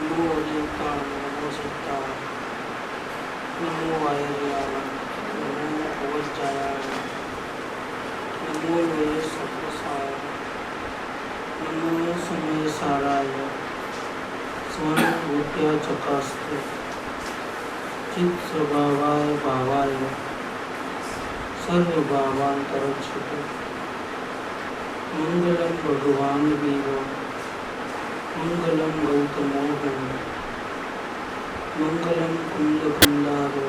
नमो देवता नमो सत्ता नमो वायुर्याय नमो पवनजाय नमो लोये सत्वसाय नमो समय साराय स्वरूपया चकास्ते चित स्वभावाय भावाय सर्वभावांतरक्षते मंगलम भगवान वीरो मंगलम गौतमो मंगलम कुंद कुंदारो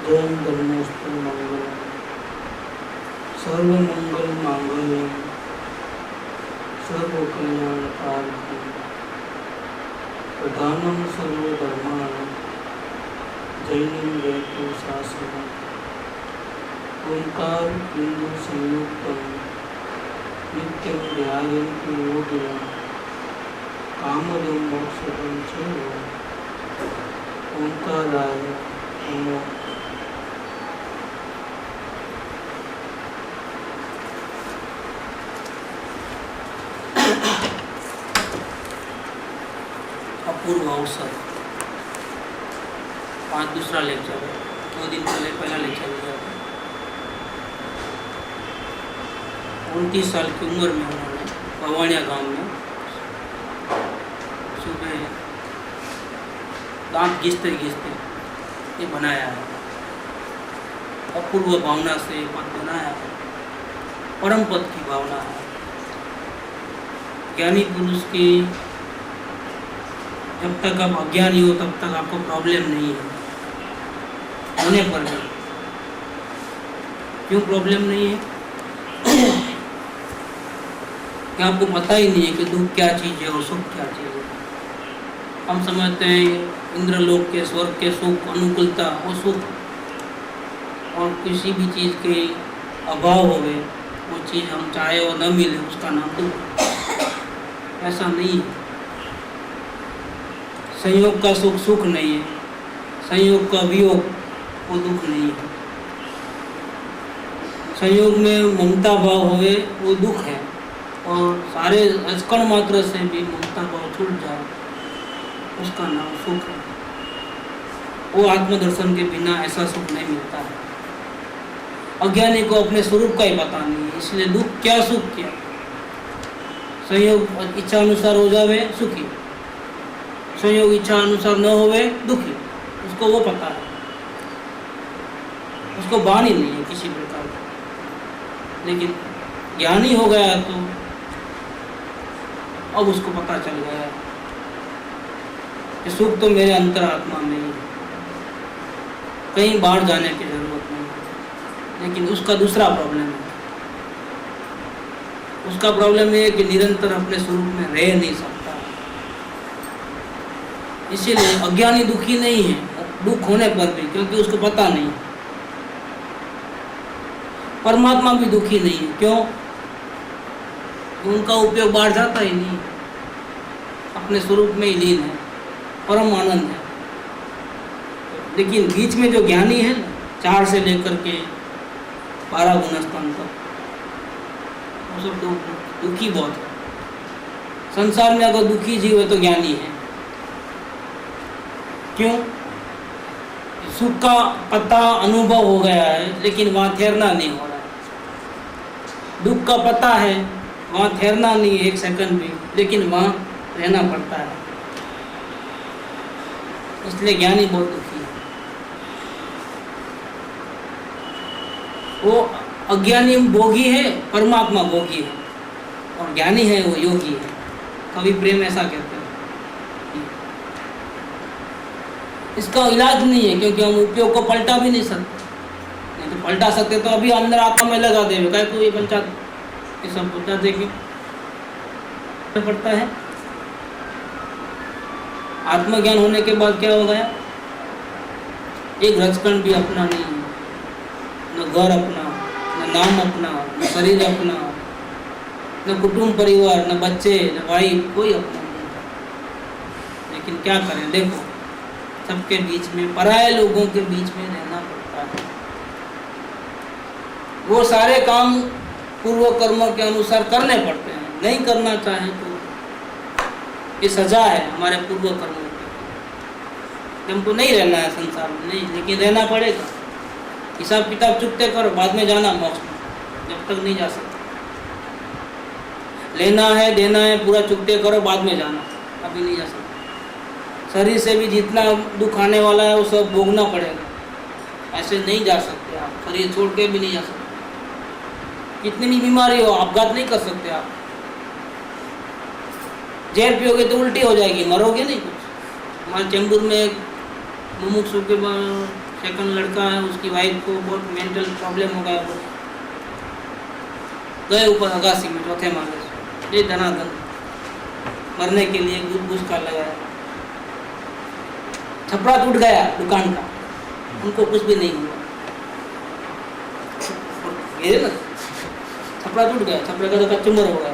जयं धर्मोस्तु मंगलम सर्वमंगल मांगल्यम सर्वकल्याणकारकम प्रधानम सर्वधर्माणां जैनं जयतु शासनम् ओंकार बिंदु संयुक्तम नित्यं ध्यायन्ति योगिनः कामदं मोक्षदं च ओंकाराय नमो। अपूर्व अवसर आज दूसरा लेक्चर है। 2 दिन पहले पहला लेक्चर हुआ था। 29 साल की उम्र में उन्होंने भवानिया गांव में सुबह दांत घिसते घिसते ये बनाया है। अपूर्व भावना से पद बनाया है। परम पद की भावना है। ज्ञानी पुरुष की जब तक आप अज्ञानी हो तब तक आपको प्रॉब्लम नहीं है। होने पर भी क्यों प्रॉब्लम नहीं है? कि आपको पता ही नहीं है कि दुख क्या चीज़ है और सुख क्या चीज़ है। हम समझते हैं इंद्रलोक के स्वर्ग के सुख अनुकूलता वो सुख, और किसी भी चीज़ के अभाव होवे वो चीज़ हम चाहे और न मिले उसका नाम दुख। ऐसा नहीं है। संयोग का सुख सुख नहीं है। संयोग का वियोग वो दुख नहीं है। संयोग में ममता भाव होवे वो दुख है, और सारे अस्कण मात्र से भी ममता भाव छूट जाए उसका नाम सुख है। वो आत्मदर्शन के बिना ऐसा सुख नहीं मिलता है। अज्ञानी को अपने स्वरूप का ही पता नहीं है, इसलिए दुख क्या सुख क्या। संयोग इच्छा अनुसार हो जावे सुखी, संयोग इच्छा अनुसार न होवे दुखी। उसको वो पता है, उसको बानी नहीं है किसी प्रकार का। लेकिन ज्ञानी हो गया तो अब उसको पता चल गया कि सुख तो मेरे अंतरात्मा में ही है, कहीं बाहर जाने की जरूरत नहीं। लेकिन उसका दूसरा प्रॉब्लम है। उसका प्रॉब्लम ये है कि निरंतर अपने स्वरूप में रह नहीं सकता। इसीलिए अज्ञानी दुखी नहीं है दुख होने पर भी, क्योंकि उसको पता नहीं। परमात्मा भी दुखी नहीं है। क्यों? उनका उपयोग बाहर जाता ही नहीं, अपने स्वरूप में ही लीन है, परम आनंद है। लेकिन बीच में जो ज्ञानी है 4 से लेकर के 12 गुणस्थान तक, वो सब दुखी बहुत है। संसार में अगर दुखी जीव है तो ज्ञानी है। क्यों? सुख का पता अनुभव हो गया है, लेकिन वहाँ ठहरना नहीं हो रहा है। दुख का पता है, वहाँ ठहरना नहीं है 1 सेकंड भी, लेकिन वहाँ रहना पड़ता है। इसलिए ज्ञानी बहुत दुखी है। वो अज्ञानी भोगी है, परमात्मा भोगी है, और ज्ञानी है वो योगी है। कवि प्रेम ऐसा कहते हैं। इसका इलाज नहीं है, क्योंकि हम उपयोग को पलटा भी नहीं सकते। नहीं तो पलटा सकते तो अभी अंदर आत्मा में लगा देवे। क्या तो ये पंचायत ये सब पलटा देगी पड़ता है। आत्मज्ञान होने के बाद क्या हो गया? एक रजकण भी अपना नहीं है। न घर अपना, न नाम अपना, न शरीर अपना, न कुटुंब परिवार, न बच्चे, न भाई, कोई अपना नहीं। लेकिन क्या करें? देखो, सबके बीच में, पराये लोगों के बीच में रहना पड़ता है। वो सारे काम पूर्व कर्मों के अनुसार करने पड़ते हैं। नहीं करना चाहे तो ये सजा है हमारे पूर्व कर्मों की। हमको नहीं रहना है संसार में, नहीं, लेकिन रहना पड़ेगा। हिसाब किताब चुकते करो, बाद में जाना मोक्ष में, जब तक नहीं जा सकते। लेना है देना है पूरा चुकते करो, बाद में जाना, अभी नहीं जा सकते। शरीर से भी जितना दुख आने वाला है वो सब भोगना पड़ेगा, ऐसे नहीं जा सकते आप। शरीर छोड़ के भी नहीं जा सकते। कितनी भी बीमारी हो, आपघात नहीं कर सकते आप। जहर पियोगे तो उल्टी हो जाएगी, मरोगे नहीं कुछ। हमारे चेंबूर में एक मुमुक्षु के सेकंड लड़का है, उसकी वाइफ को बहुत मेंटल प्रॉब्लम हो गया, गए ऊपर अगासी में चौथे माले से, ये धनाधन मरने के लिए घुस का लगाया, छपरा टूट गया दुकान का, उनको कुछ भी नहीं हुआ। ये ना छपरा टूट गया, छपरा का तो कच्चा मर हो गया,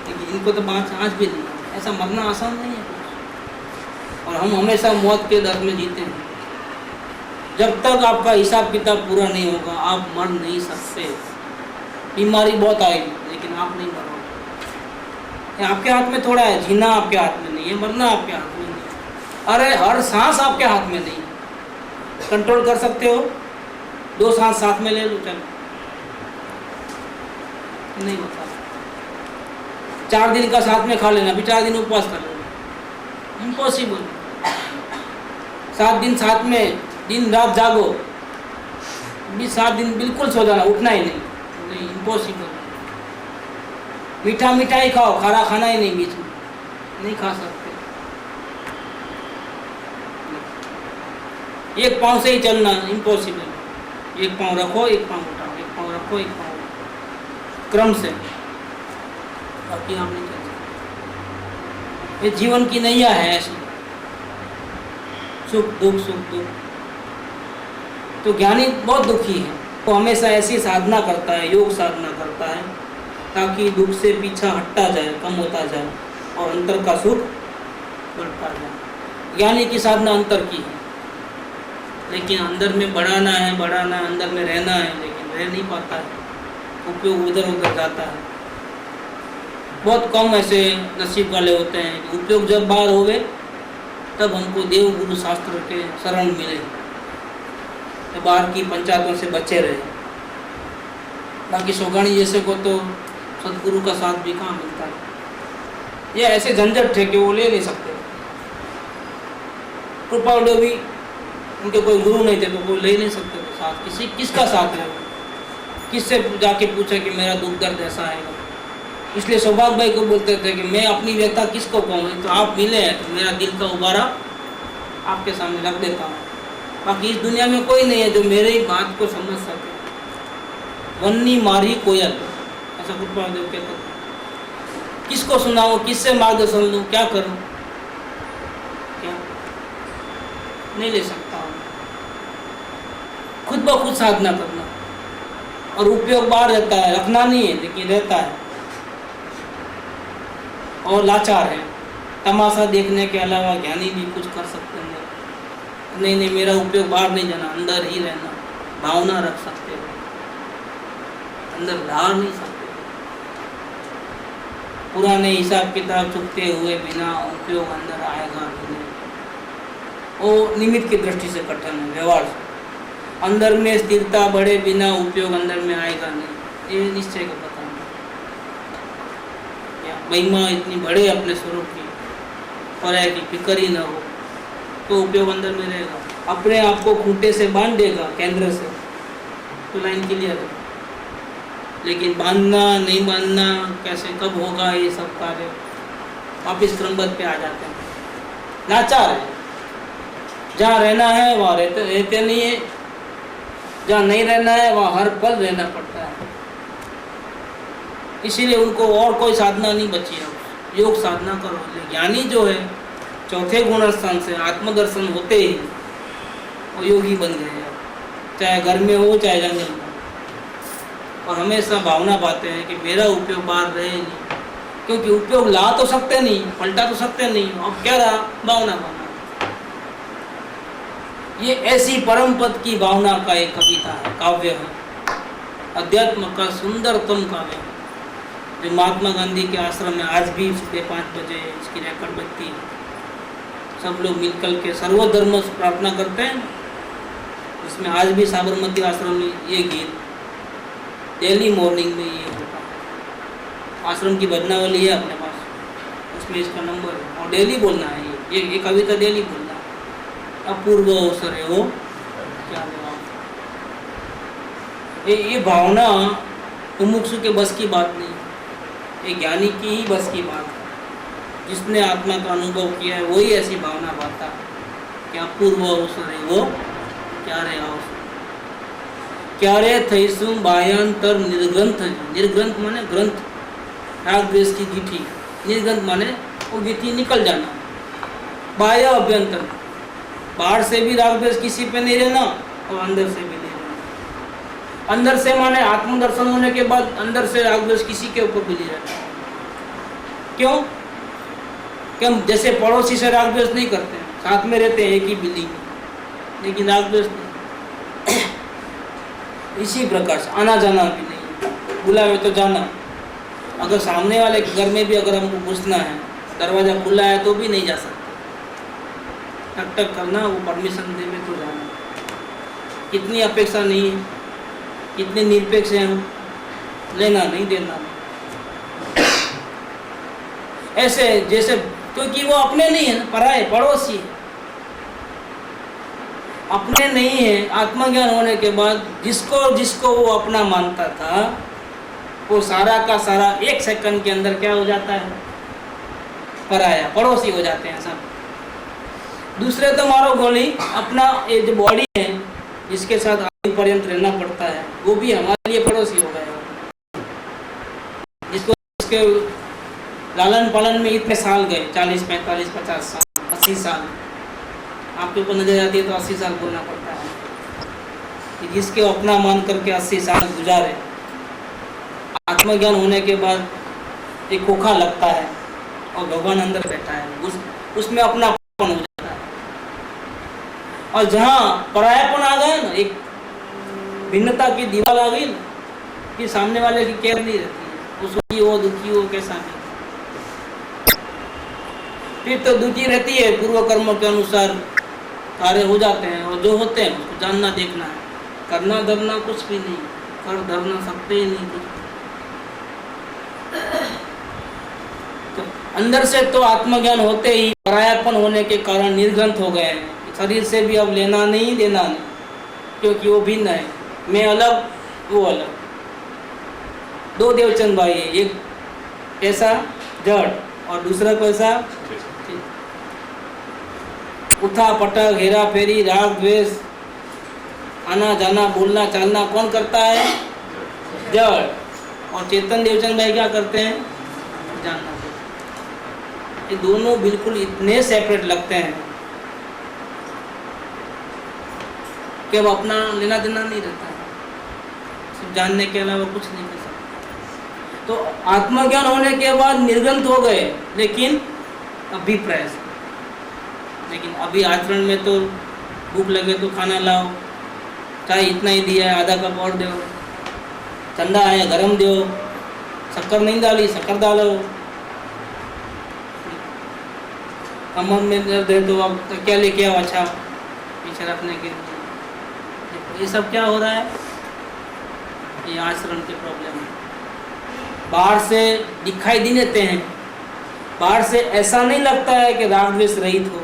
लेकिन इनको तो बात आज भी नहीं। ऐसा मरना आसान नहीं है कुछ। और हम हमेशा मौत के डर में जीते हैं। जब तक आपका हिसाब किताब पूरा नहीं होगा आप मर नहीं सकते। बीमारी बहुत आएगी लेकिन आप नहीं मरोगे। आपके हाथ में थोड़ा है, जीना आपके हाथ में नहीं है, मरना आपके हाथ में नहीं है। अरे हर सांस आपके हाथ में नहीं है। कंट्रोल कर सकते हो, 2 सांस साथ में ले लो, चलो, नहीं होता। 4 दिन का साथ में खा लेना, फिर 4 दिन उपवास कर लेना, इम्पॉसिबल। 7 दिन साथ में दिन रात जागो, भी 7 दिन बिल्कुल सो जाना, उठना ही नहीं, इम्पॉसिबल। मीठा मीठा ही खाओ, खारा खाना ही नहीं, बीच में नहीं खा सकते। एक पाँव से ही चलना इम्पॉसिबल। एक पाँव रखो, एक पाँव उठाओ, एक पाँव रखो, एक पाँव, क्रम से, बाकी आप नहीं चल सकते। ये जीवन की नैया है ऐसी, सुख दुख सुख दुख। तो ज्ञानी बहुत दुखी है, वो हमेशा ऐसी साधना करता है, योग साधना करता है, ताकि दुख से पीछा हटता जाए, कम होता जाए और अंतर का सुख बढ़ता जाए। ज्ञानी की साधना अंतर की है, लेकिन अंदर में बढ़ाना है, अंदर में रहना है, लेकिन रह नहीं पाता है, उपयोग उधर उधर जाता है। बहुत कम ऐसे नसीब वाले होते हैं कि उपयोग जब बाहर होवे तब हमको देव गुरु शास्त्र के शरण मिले, तो बाहर की पंचायतों से बचे रहे। बाकी सोगानी जैसे को तो सदगुरु का साथ भी कहाँ मिलता है। ये ऐसे झंझट थे कि वो ले नहीं सकते। कृपालु भी, उनके कोई गुरु नहीं थे तो वो ले नहीं सकते थे साथ। किसका साथ है, किससे जाके पूछा कि मेरा दुख दर्द ऐसा है। इसलिए सौभाग्य भाई को बोलते थे कि मैं अपनी व्यथा किसको कहूँ, तो आप मिले हैं तो मेरा दिल का उबारा आपके सामने रख देता हूँ। बाकी इस दुनिया में कोई नहीं है जो मेरे ही बात को समझ सके। वन्नी मारी कोयल, ऐसा कृपादेव कहते थे। किसको सुनाऊँ, किससे मार्गदर्शन लूँ, क्या करूँ, क्या नहीं ले सकता हूँ। खुद ब खुद साधना करना, और उपयोग बाहर रहता है, रखना नहीं है लेकिन रहता है। और लाचार है, तमाशा देखने के अलावा ज्ञानी भी कुछ कर सकते हैं। नहीं, मेरा उपयोग बाहर नहीं जाना, अंदर ही रहना, भावना रख सकते हो, अंदर ढाल नहीं सकते। पुराने हिसाब किताब चुकते हुए बिना उपयोग अंदर आएगा भी नहीं। वो निमित्त की दृष्टि से कठिन है, व्यवहार से। अंदर में स्थिरता बढ़े बिना उपयोग अंदर में आएगा नहीं, ये निश्चय का पता नहीं। महिमा इतनी बढ़े अपने स्वरूप की, पर है कि फिक्र ही न हो तो उपयोग अंदर में रहेगा। अपने आप को खूंटे से बांध देगा, केंद्र से, तो लाइन क्लियर है। लेकिन बांधना नहीं बांधना कैसे, कब होगा, ये सब कार्य वापिस क्रमबद्ध पे आ जाते हैं। लाचार है, जहाँ रहना है वहाँ रहते नहीं है, जहाँ नहीं रहना है वहाँ हर पल रहना पड़ता है। इसीलिए उनको और कोई साधना नहीं बची है, योग साधना करो। ज्ञानी जो है चौथे गुण स्थान से आत्मदर्शन होते ही वो योगी बन गए हैं, चाहे घर में हो चाहे जंगल में। और हमेशा भावना पाते हैं कि मेरा उपयोग बाहर रहे नहीं, क्योंकि उपयोग ला तो सकते नहीं, पलटा तो सकते नहीं, अब क्या रहा, भावना। ये ऐसी परम पद की भावना का एक कविता है, काव्य है, अध्यात्म का सुंदरतम काव्य है, जो महात्मा गांधी के आश्रम में आज भी सुबह 5 बजे इसकी रिकॉर्ड बजती है, सब लोग मिलकर के सर्वधर्म प्रार्थना करते हैं। इसमें आज भी साबरमती आश्रम में ये गीत डेली मॉर्निंग में ये होता है। आश्रम की भजनावली है अपने पास, उसमें इसका नंबर है और डेली बोलना है। ये कविता डेली बोलना है। अपूर्व अवसर है वो क्या ये भावना मुमुक्षु के बस की बात नहीं, ये ज्ञानी की ही बस की बात है। जिसने आत्मा का अनुभव किया है वही ऐसी भावना पाता है कि अपूर्व अवसर है वो क्या रे अवसर क्या रे थईसु बायांतर निर्ग्रंथ। निर्ग्रंथ माने ग्रंथ, राग द्वेष की गिठी। निर्ग्रंथ माने वो गिठी निकल जाना। बाह्य अभ्यंतर, बाहर से भी राग द्वेष किसी पे नहीं रहना और अंदर से भी नहीं रहना। अंदर से माने आत्मदर्शन होने के बाद अंदर से राग द्वेष किसी के ऊपर भी नहीं रहना। क्यों? कि हम जैसे पड़ोसी से राग द्वेष नहीं करते, साथ में रहते हैं एक ही बिल्डिंग में, लेकिन राग द्वेष नहीं। इसी प्रकार से आना जाना भी नहीं, बुलावे तो जाना। अगर सामने वाले के घर में भी अगर हमको घुसना है, दरवाजा खुला है तो भी नहीं जा सकते, टक टक करना, वो परमिशन दे में तो जाना। कितनी अपेक्षा नहीं है, कितने निरपेक्ष हैं हम, लेना नहीं देना नहीं। ऐसे जैसे, क्योंकि वो अपने नहीं है ना, पराये पड़ोसी है, अपने नहीं है। आत्मज्ञान होने के बाद जिसको जिसको वो अपना मानता था वो सारा का सारा एक सेकंड के अंदर क्या हो जाता है, पराया, पड़ोसी हो जाते हैं सब। दूसरे तो मारो गोली, अपना ये जो बॉडी है जिसके साथ आयु पर्यंत रहना पड़ता है वो भी हमारे लिए पड़ोसी हो गया। जिसको उसके लालन पालन में इतने साल गए, 40, 45, 50 साल, 80 साल आपके ऊपर नजर आती है तो 80 साल बोलना पड़ता है कि जिसके अपना मान करके 80 साल गुजारे, आत्मज्ञान होने के बाद एक खोखा लगता है और भगवान अंदर बैठा है, उसमें अपनापन हो जाता है। और जहाँ परायापन आ गया ना, एक भिन्नता की दीवार आ गई ना, कि सामने वाले की केयर नहीं रहती है, वो सुखी हो दुखी हो कैसा नहीं, फिर तो दुखी रहती है। पूर्व कर्म के अनुसार कार्य हो जाते हैं और जो होते हैं उसको जानना देखना है, करना धरना कुछ भी नहीं, कर धरना सकते ही नहीं कुछ। तो अंदर से तो आत्मज्ञान होते ही परायापन होने के कारण निर्ग्रंथ हो गए हैं। शरीर से भी अब लेना नहीं देना नहीं, क्योंकि वो भिन्न है, मैं अलग वो अलग। दो देवचंद भाई है, एक कैसा जड़ और दूसरा कैसा उठा पटक, हेरा फेरी, राग द्वेष, आना जाना बोलना चालना कौन करता है, जड़। और चेतन देवचंद भाई क्या करते हैं, जानना। ये दोनों बिल्कुल इतने सेपरेट लगते हैं कि अब अपना लेना देना नहीं रहता है, सिर्फ जानने के अलावा कुछ नहीं कर सकते। तो आत्मज्ञान होने के बाद निर्ग्रंथ हो गए, लेकिन अभिप्राय से। लेकिन अभी आचरण में तो भूख लगे तो खाना लाओ, चाहे इतना ही दिया है आधा कप और दो, ठंडा है गरम दो, शक्कर नहीं डाली शक्कर डालो, कमर में दर्द है तो अब क्या लेके आओ अच्छा पीछे रखने के लिए। ये सब क्या हो रहा है, ये आचरण के प्रॉब्लम है। बाहर से दिखाई नहीं देते हैं, बाहर से ऐसा नहीं लगता है कि राग द्वेष रहित हो,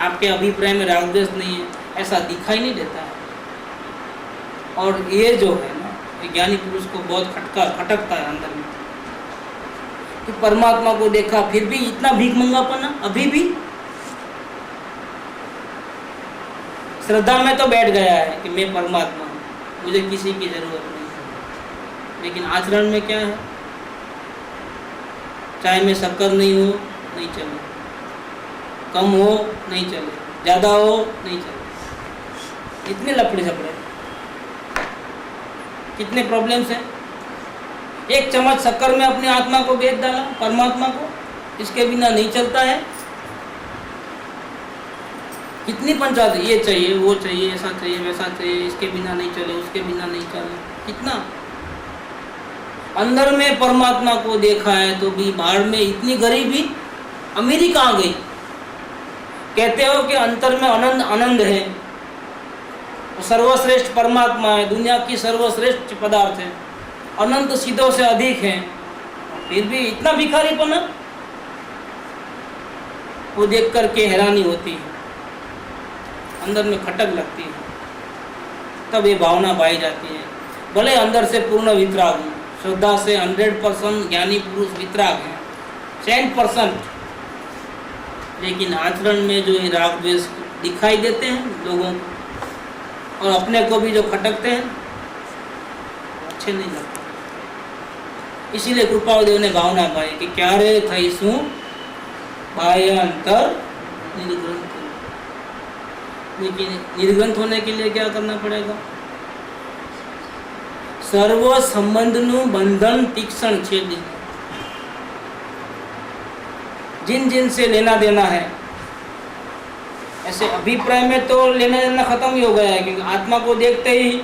आपके अभिप्राय में राग द्वेष नहीं है, ऐसा दिखाई नहीं देता है। और ये जो है ना, ये ज्ञानी पुरुष को बहुत खटकता है अंदर में कि परमात्मा को देखा फिर भी इतना भीख मंगापन, अभी भी श्रद्धा में तो बैठ गया है कि मैं परमात्मा हूँ, मुझे किसी की जरूरत नहीं है। लेकिन आचरण में क्या है, चाहे मैं शक्कर नहीं हो नहीं चले, कम हो नहीं चले, ज़्यादा हो नहीं चले। इतने लफड़े झपड़े, कितने प्रॉब्लम्स हैं। एक चम्मच शक्कर में अपनी आत्मा को बेच डाला, परमात्मा को, इसके बिना नहीं चलता है। कितनी पंचायत, ये चाहिए वो चाहिए, ऐसा चाहिए वैसा चाहिए, इसके बिना नहीं चले, उसके बिना नहीं चले, कितना। अंदर में परमात्मा को देखा है तो भी बाहर में इतनी गरीबी, अमीरी कहाँ गई? कहते हो कि अंतर में आनंद आनंद है, सर्वश्रेष्ठ परमात्मा है, दुनिया की सर्वश्रेष्ठ पदार्थ है, अनंत सिद्धों से अधिक है, फिर भी इतना भिखारीपना। वो देख करके हैरानी होती है, अंदर में खटक लगती है, तब ये भावना पाई जाती है। भले अंदर से पूर्ण वितराग हूँ, श्रद्धा से 100% ज्ञानी पुरुष वितराग है, 100%, लेकिन आचरण में जो ये राग द्वेष दिखाई देते हैं लोगों को, और अपने को भी जो खटकते हैं, अच्छे नहीं लगते। इसीलिए कृपालदेव ने भावना पाई कि क्या रे थईसु बाह्य अंतर निर्ग्रंथ। लेकिन निर्ग्रंथ होने के लिए क्या करना पड़ेगा? सर्व संबंधनु बंधन तीक्ष्ण छेदी। जिन जिन से लेना देना है, ऐसे अभिप्राय में तो लेना देना खत्म ही हो गया है, क्योंकि आत्मा को देखते ही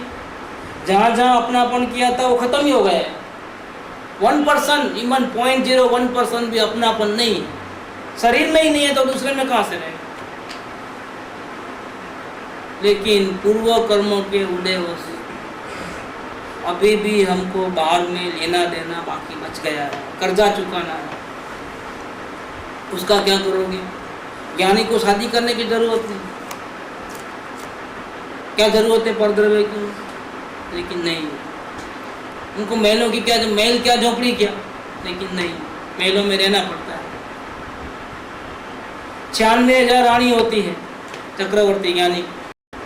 जहाँ जहाँ अपनापन किया था वो खत्म ही हो गया है। 1%, इवन 0.01% भी अपनापन नहीं है। शरीर में ही नहीं है तो दूसरे में कहाँ से रहेगा? लेकिन पूर्व कर्मों के उदयवश अभी भी हमको बाहर में लेना देना बाकी बच गया है, कर्जा चुकाना है। उसका क्या करोगे? ज्ञानी को शादी करने की जरूरत नहीं, क्या जरूरत है परद्रव्य की? लेकिन नहीं, उनको महलों की क्या, महल क्या झोपड़ी क्या, लेकिन नहीं, महलों में रहना पड़ता है। 96,000 रानी होती है चक्रवर्ती ज्ञानी,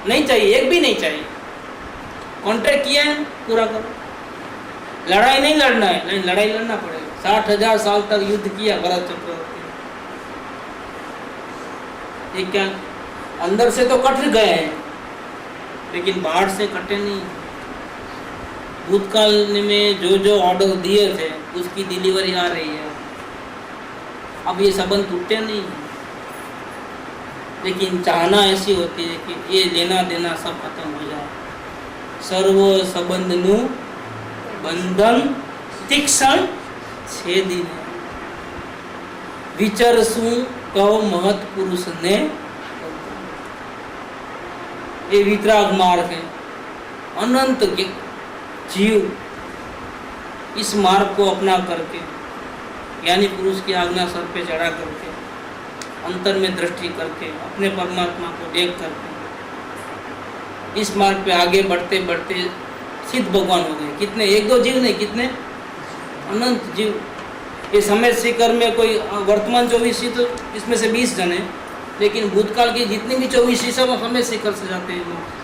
नहीं चाहिए, एक भी नहीं चाहिए। कॉन्ट्रैक्ट किया है, पूरा करो। लड़ाई नहीं लड़ना है, नहीं लड़ाई लड़ना पड़ेगा। 60,000 साल तक युद्ध किया भरत चक्रवर्ती। ये क्या, अंदर से तो कट गए हैं, लेकिन बाहर से कटे नहीं। भूतकाल में जो जो ऑर्डर दिए थे उसकी डिलीवरी आ रही है। अब ये संबंध टूटे नहीं, लेकिन चाहना ऐसी होती है कि ये लेना देना सब खत्म हो जाए। सर्व संबंध नु बंधन तीक्ष्ण छेदी विचरसु कहो महत पुरुष ने। ये वितराग मार्ग है। अनंत जीव इस मार्ग को अपना करके, यानी पुरुष की आज्ञा सर पे चढ़ा करके, अंतर में दृष्टि करके, अपने परमात्मा को देख करके इस मार्ग पे आगे बढ़ते बढ़ते सिद्ध भगवान हो गए। कितने, एक दो जीव नहीं, कितने अनंत जीव। ये समय शिखर में कोई वर्तमान 24 तो इसमें से 20 जन है, लेकिन भूतकाल की जितनी भी 24 सब समय शिखर से जाते हैं लोग।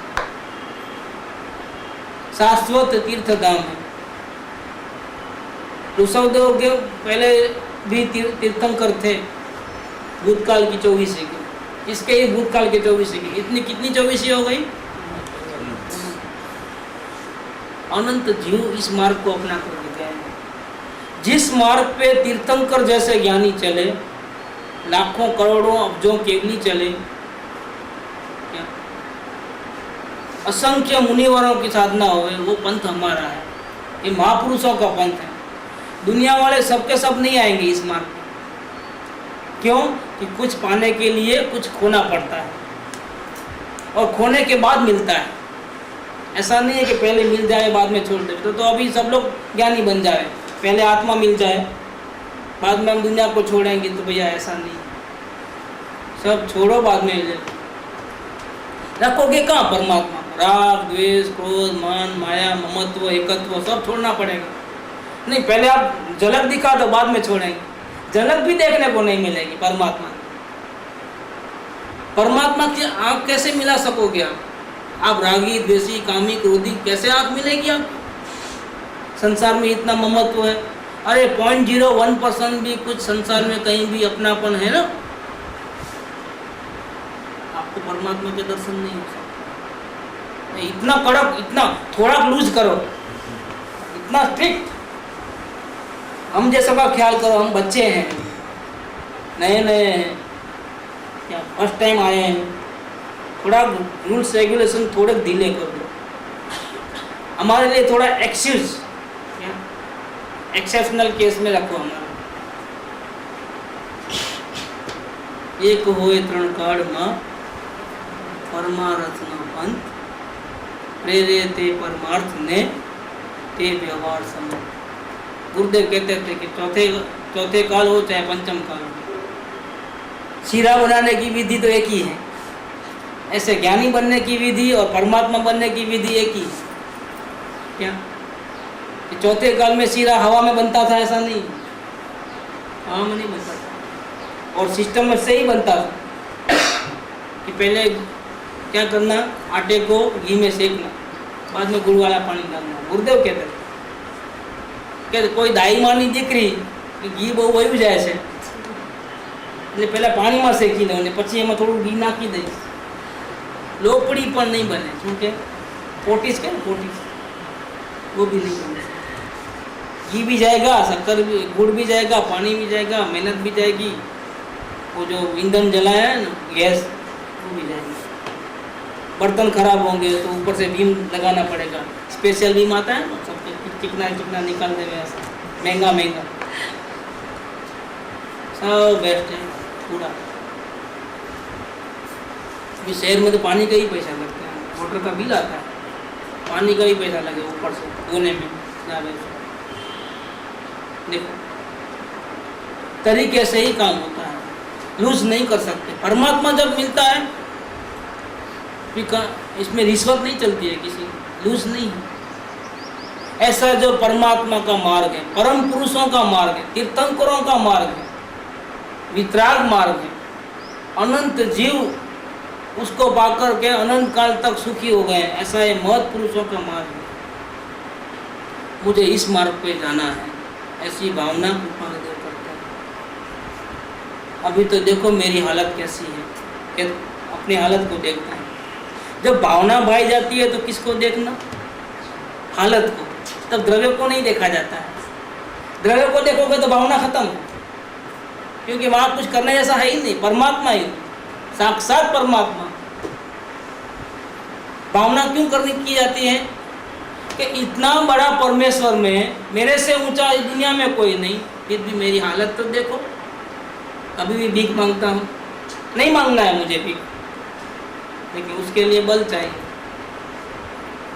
शाश्वत तीर्थ धाम है। ऋषभदेव के पहले भी तीर्थंकर थे, भूतकाल की 24 की, इसके ही भूतकाल के 24 की, इतनी कितनी 24 हो गई। अनंत जीव इस मार्ग को अपना कर गए हैं। जिस मार्ग पे तीर्थंकर जैसे ज्ञानी चले, लाखों करोड़ों अब्जों केवली चले, असंख्य मुनिवरों की साधना हो, वो पंथ हमारा है। ये महापुरुषों का पंथ है। दुनिया वाले सबके सब नहीं आएंगे इस मार्ग पे। क्यों? कि कुछ पाने के लिए कुछ खोना पड़ता है, और खोने के बाद मिलता है। ऐसा नहीं है कि पहले मिल जाए बाद में छोड़ दे। तो अभी सब लोग ज्ञानी बन जाए, पहले आत्मा मिल जाए बाद में हम दुनिया को छोड़ेंगे, तो भैया ऐसा नहीं। सब छोड़ो, बाद में ले रखोगे कहाँ परमात्मा? राग द्वेष क्रोध मान माया ममत्व एकत्व सब छोड़ना पड़ेगा। नहीं, पहले आप झलक दिखा दो, बाद में छोड़ेंगे। झलक भी देखने को नहीं मिलेगी परमात्मा। परमात्मा की आँख कैसे मिला सकोगे आप रागी द्वेषी कामी क्रोधी कैसे आँख मिलेगी आपको? संसार में इतना ममत्व है। अरे 0.01% भी कुछ संसार में कहीं भी अपनापन है ना, आपको परमात्मा के दर्शन नहीं हो सकते। इतना कड़क, इतना थोड़ा लूज करो, इतना स्ट्रिक्ट। हम जैसा का ख्याल करो, हम बच्चे हैं, नए नए हैं, क्या फर्स्ट टाइम आए हैं, थोड़ा रूल्स रेगुलेशन थोड़े ढीले कर दो। हमारे लिए थोड़ा एक्सक्यूज, एक्सेप्शनल केस में रखो हमारा। एक होए त्रण काળ માં परमार्थનો पंथ प्रेरे ते परमार्थ ने ते व्यवहार समय। गुरुदेव कहते थे कि चौथे काल हो चाहे पंचम काल हो, शीरा बनाने की विधि तो एक ही है। ऐसे ज्ञानी बनने की विधि और परमात्मा बनने की विधि एक ही है। क्या कि चौथे काल में शीरा हवा में बनता था? ऐसा नहीं, हवा में नहीं बनता था, और सिस्टम में से ही बनता था कि पहले क्या करना, आटे को घी में सेकना, बाद में गुड़ वाला पानी डालना। गुरुदेव कहते थे કે કોઈ દાઈમાની દીકરી ઘી બહુ વયું જાય છે એટલે પહેલાં પાણીમાં શેકી દઉં ને પછી એમાં થોડું ઘી નાખી દઈશ, લોપડી પણ નહીં બને। શું કે પોટીસ કે પોટીસ वो भी नहीं बने। घी भी जाएगा, शक्कर भी, गुड़ भी जाएगा, पानी भी जाएगा, मेहनत भी जाएगी, वो जो ईंधन जलाया है ना गैस वो भी जाएगी, बर्तन खराब होंगे तो ऊपर से बीम लगाना पड़ेगा। स्पेशल बीम आता है ना, सब चिकना चिकना निकालने में, ऐसा महंगा महंगा, सब बेस्ट है पूरा। अभी शहर में तो पानी का ही पैसा लगता है, मोटर का बिल आता है, पानी का ही पैसा लगे ऊपर से धोने में। देखो तरीके से ही काम होता है, लूज नहीं कर सकते। परमात्मा जब मिलता है इसमें रिश्वत नहीं चलती है किसी, लूज नहीं है। ऐसा जो परमात्मा का मार्ग है, परम पुरुषों का मार्ग है, तीर्थंकरों का मार्ग है, वितराग मार्ग है, अनंत जीव उसको पाकर के अनंत काल तक सुखी हो गए, ऐसा ये महत् पुरुषों का मार्ग है। मुझे इस मार्ग पे जाना है, ऐसी भावना कृपादेव करते हैं। अभी तो देखो मेरी हालत कैसी है, कि अपनी हालत को देखते हैं। जब भावना भाई जाती है तो किसको देखना? हालत को। तब द्रव्य को नहीं देखा जाता है। द्रव्य को देखोगे तो भावना खत्म है, क्योंकि वहां कुछ करने जैसा है ही नहीं, परमात्मा ही, साक्षात परमात्मा। भावना क्यों करनी की जाती है कि इतना बड़ा परमेश्वर में मेरे से ऊंचा इस दुनिया में कोई नहीं, फिर भी मेरी हालत तो देखो। अभी भी भीख मांगता हूँ, नहीं मांगना है मुझे भीख, लेकिन उसके लिए बल चाहिए,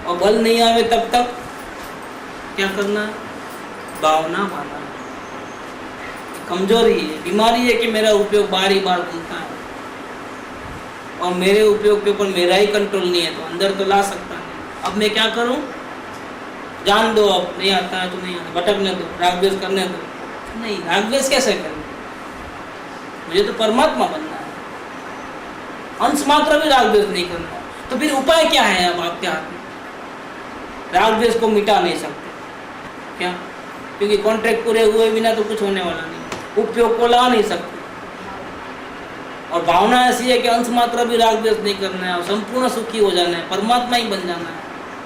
और बल नहीं आवे तब तक क्या करना है? भावना वाला कमजोरी है, बीमारी है कि मेरा उपयोग बार ही बार घूमता है, और मेरे उपयोग के ऊपर मेरा ही कंट्रोल नहीं है, तो अंदर तो ला सकता है। अब मैं क्या करूं? जान दो, अब नहीं आता है तो नहीं आता, भटकने दो, राग द्वेष करने दो। नहीं, राग द्वेष कैसे करूं? मुझे तो परमात्मा बनना है, अंश मात्र भी राग द्वेष नहीं करना। तो फिर उपाय क्या है अब आपके हाथ में? राग द्वेष को मिटा नहीं सकते, क्या? क्योंकि कॉन्ट्रैक्ट पूरे हुए बिना तो कुछ होने वाला नहीं, उपयोग को ला नहीं सकते। और भावना ऐसी है कि अंश मात्र भी राग द्वेष नहीं करना है, और संपूर्ण सुखी हो जाना है, परमात्मा ही बन जाना है।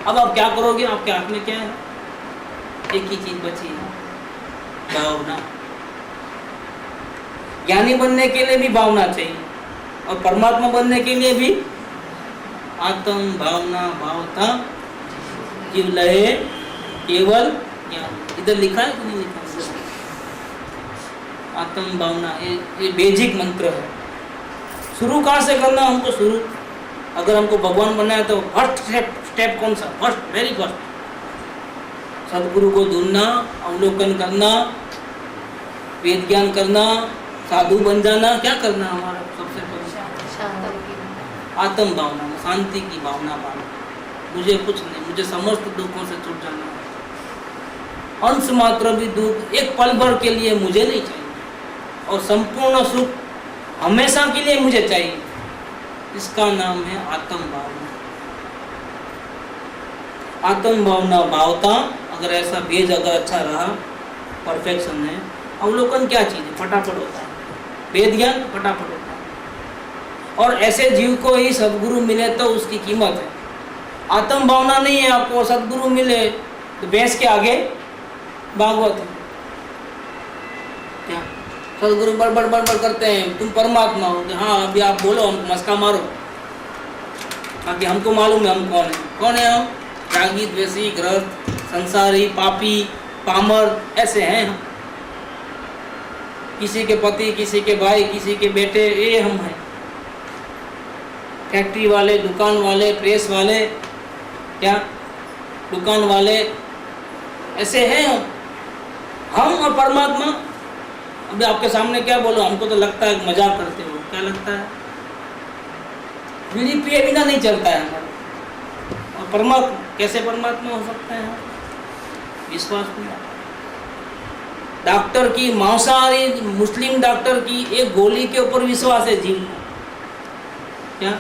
अब आप क्या करोगे? आपके हाथ में क्या है? एक ही चीज बची है, भावना। ज्ञानी बनने के लिए भी भावना चाहिए, और परमात्मा बनने के लिए भी आत्म भावना भावता जीव लहे केवल ज्ञान। इधर लिखा है कि नहीं लिखा? आत्म भावना ये बेसिक मंत्र है। शुरू कहाँ से करना हमको? शुरू अगर हमको भगवान बनना है तो फर्स्ट स्टेप कौन सा? फर्स्ट, वेरी फर्स्ट सदगुरु को ढूंढना, अवलोकन करना, वेद ज्ञान करना, साधु बन जाना। क्या करना हमारा सबसे पहले? आत्म भावना, शांति की भावना पाना। मुझे कुछ नहीं, मुझे समस्त दुखों से छूट जाना है। अंश मात्र भी दुख एक पल भर के लिए मुझे नहीं चाहिए, और संपूर्ण सुख हमेशा के लिए मुझे चाहिए। इसका नाम है आत्म भावना। आत्म भावना भावता, अगर ऐसा बेज अगर अच्छा रहा, परफेक्शन है। अवलोकन क्या चीज़ है? फटाफट होता है। वेद ज्ञान फटाफट होता है, और ऐसे जीव को ही सदगुरु मिले तो उसकी कीमत है। आत्म भावना नहीं है आपको, सदगुरु मिले तो भैंस के आगे भागवत है। क्या सदगुरु बड़बड़ बड़बड़ करते हैं, तुम परमात्मा हो? हाँ, अभी आप बोलो, हमको मस्का मारो, बाकी हमको मालूम है हम कौन है। कौन है हम? रागी, द्वेषी, ग्रस्त, संसारी, पापी, पामर ऐसे हैं हम। किसी के पति, किसी के भाई, किसी के बेटे, ये हम हैं। फैक्ट्री वाले, दुकान वाले, प्रेस वाले, क्या दुकान वाले, ऐसे हैं हम और परमात्मा। अभी आपके सामने क्या बोलो, हमको तो लगता है मजाक करते हो। क्या लगता है? बीड़ी पिए बिना नहीं चलता है हमारा। और परमात्मा, कैसे परमात्मा हो सकता है? विश्वास नहीं। डॉक्टर की, मांसाहारी मुस्लिम डॉक्टर की एक गोली के ऊपर विश्वास है जीव को। क्या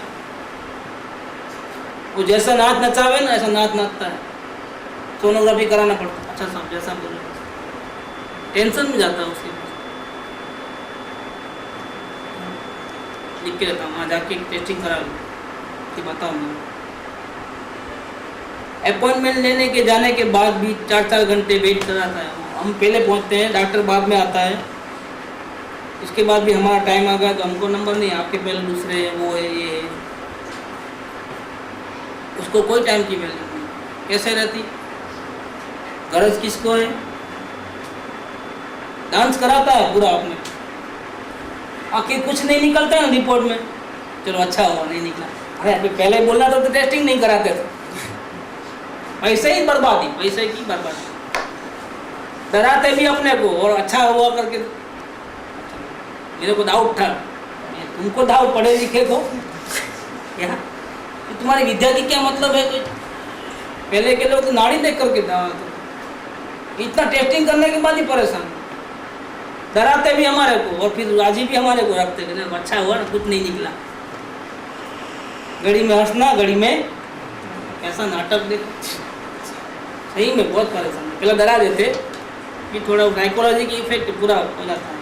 वो जैसा नाच नचावे ना, ऐसा नाच नाचता है। सोनोग्राफी कराना पड़ता है। अच्छा साहब जैसा बोले, टेंशन में जाता है उसके पास। लिख के रहता हूँ, वहाँ जाके टेस्टिंग करा लो कि बताओ मैं। अपॉइंटमेंट लेने के जाने के बाद भी 4-4 घंटे वेट कराता है। हम पहले पहुँचते हैं, डॉक्टर बाद में आता है। उसके बाद भी हमारा टाइम आ गया तो हमको नंबर नहीं, आपके पहले दूसरे है, वो है, ये है। उसको कोई टाइम की वैल्यू नहीं। कैसे रहती? गरज किसको है? डांस कराता है पूरा आपने, आखिर कुछ नहीं निकलता है रिपोर्ट में। चलो अच्छा हुआ नहीं निकला। अरे अभी पहले बोलना तो टेस्टिंग नहीं कराते थे। पैसे ही बर्बादी, पैसे की बर्बादी। डराते भी अपने को, और अच्छा हुआ करके। मेरे को डाउट था, तुमको डाउट पढ़े लिखे को क्या तो तुम्हारी विद्या की क्या मतलब है? कोई पहले के लोग तो नाड़ी देख करके इतना टेस्टिंग करने के बाद ही परेशान। डराते भी हमारे को और फिर राजी भी हमारे को रखते थे। अच्छा हुआ ना कुछ नहीं निकला। घड़ी में हंसना, घड़ी में ऐसा नाटक देखो। सही में बहुत परेशान। पहले डरा देते कि थोड़ा साइकोलॉजी की इफेक्ट पूरा हो जाता है।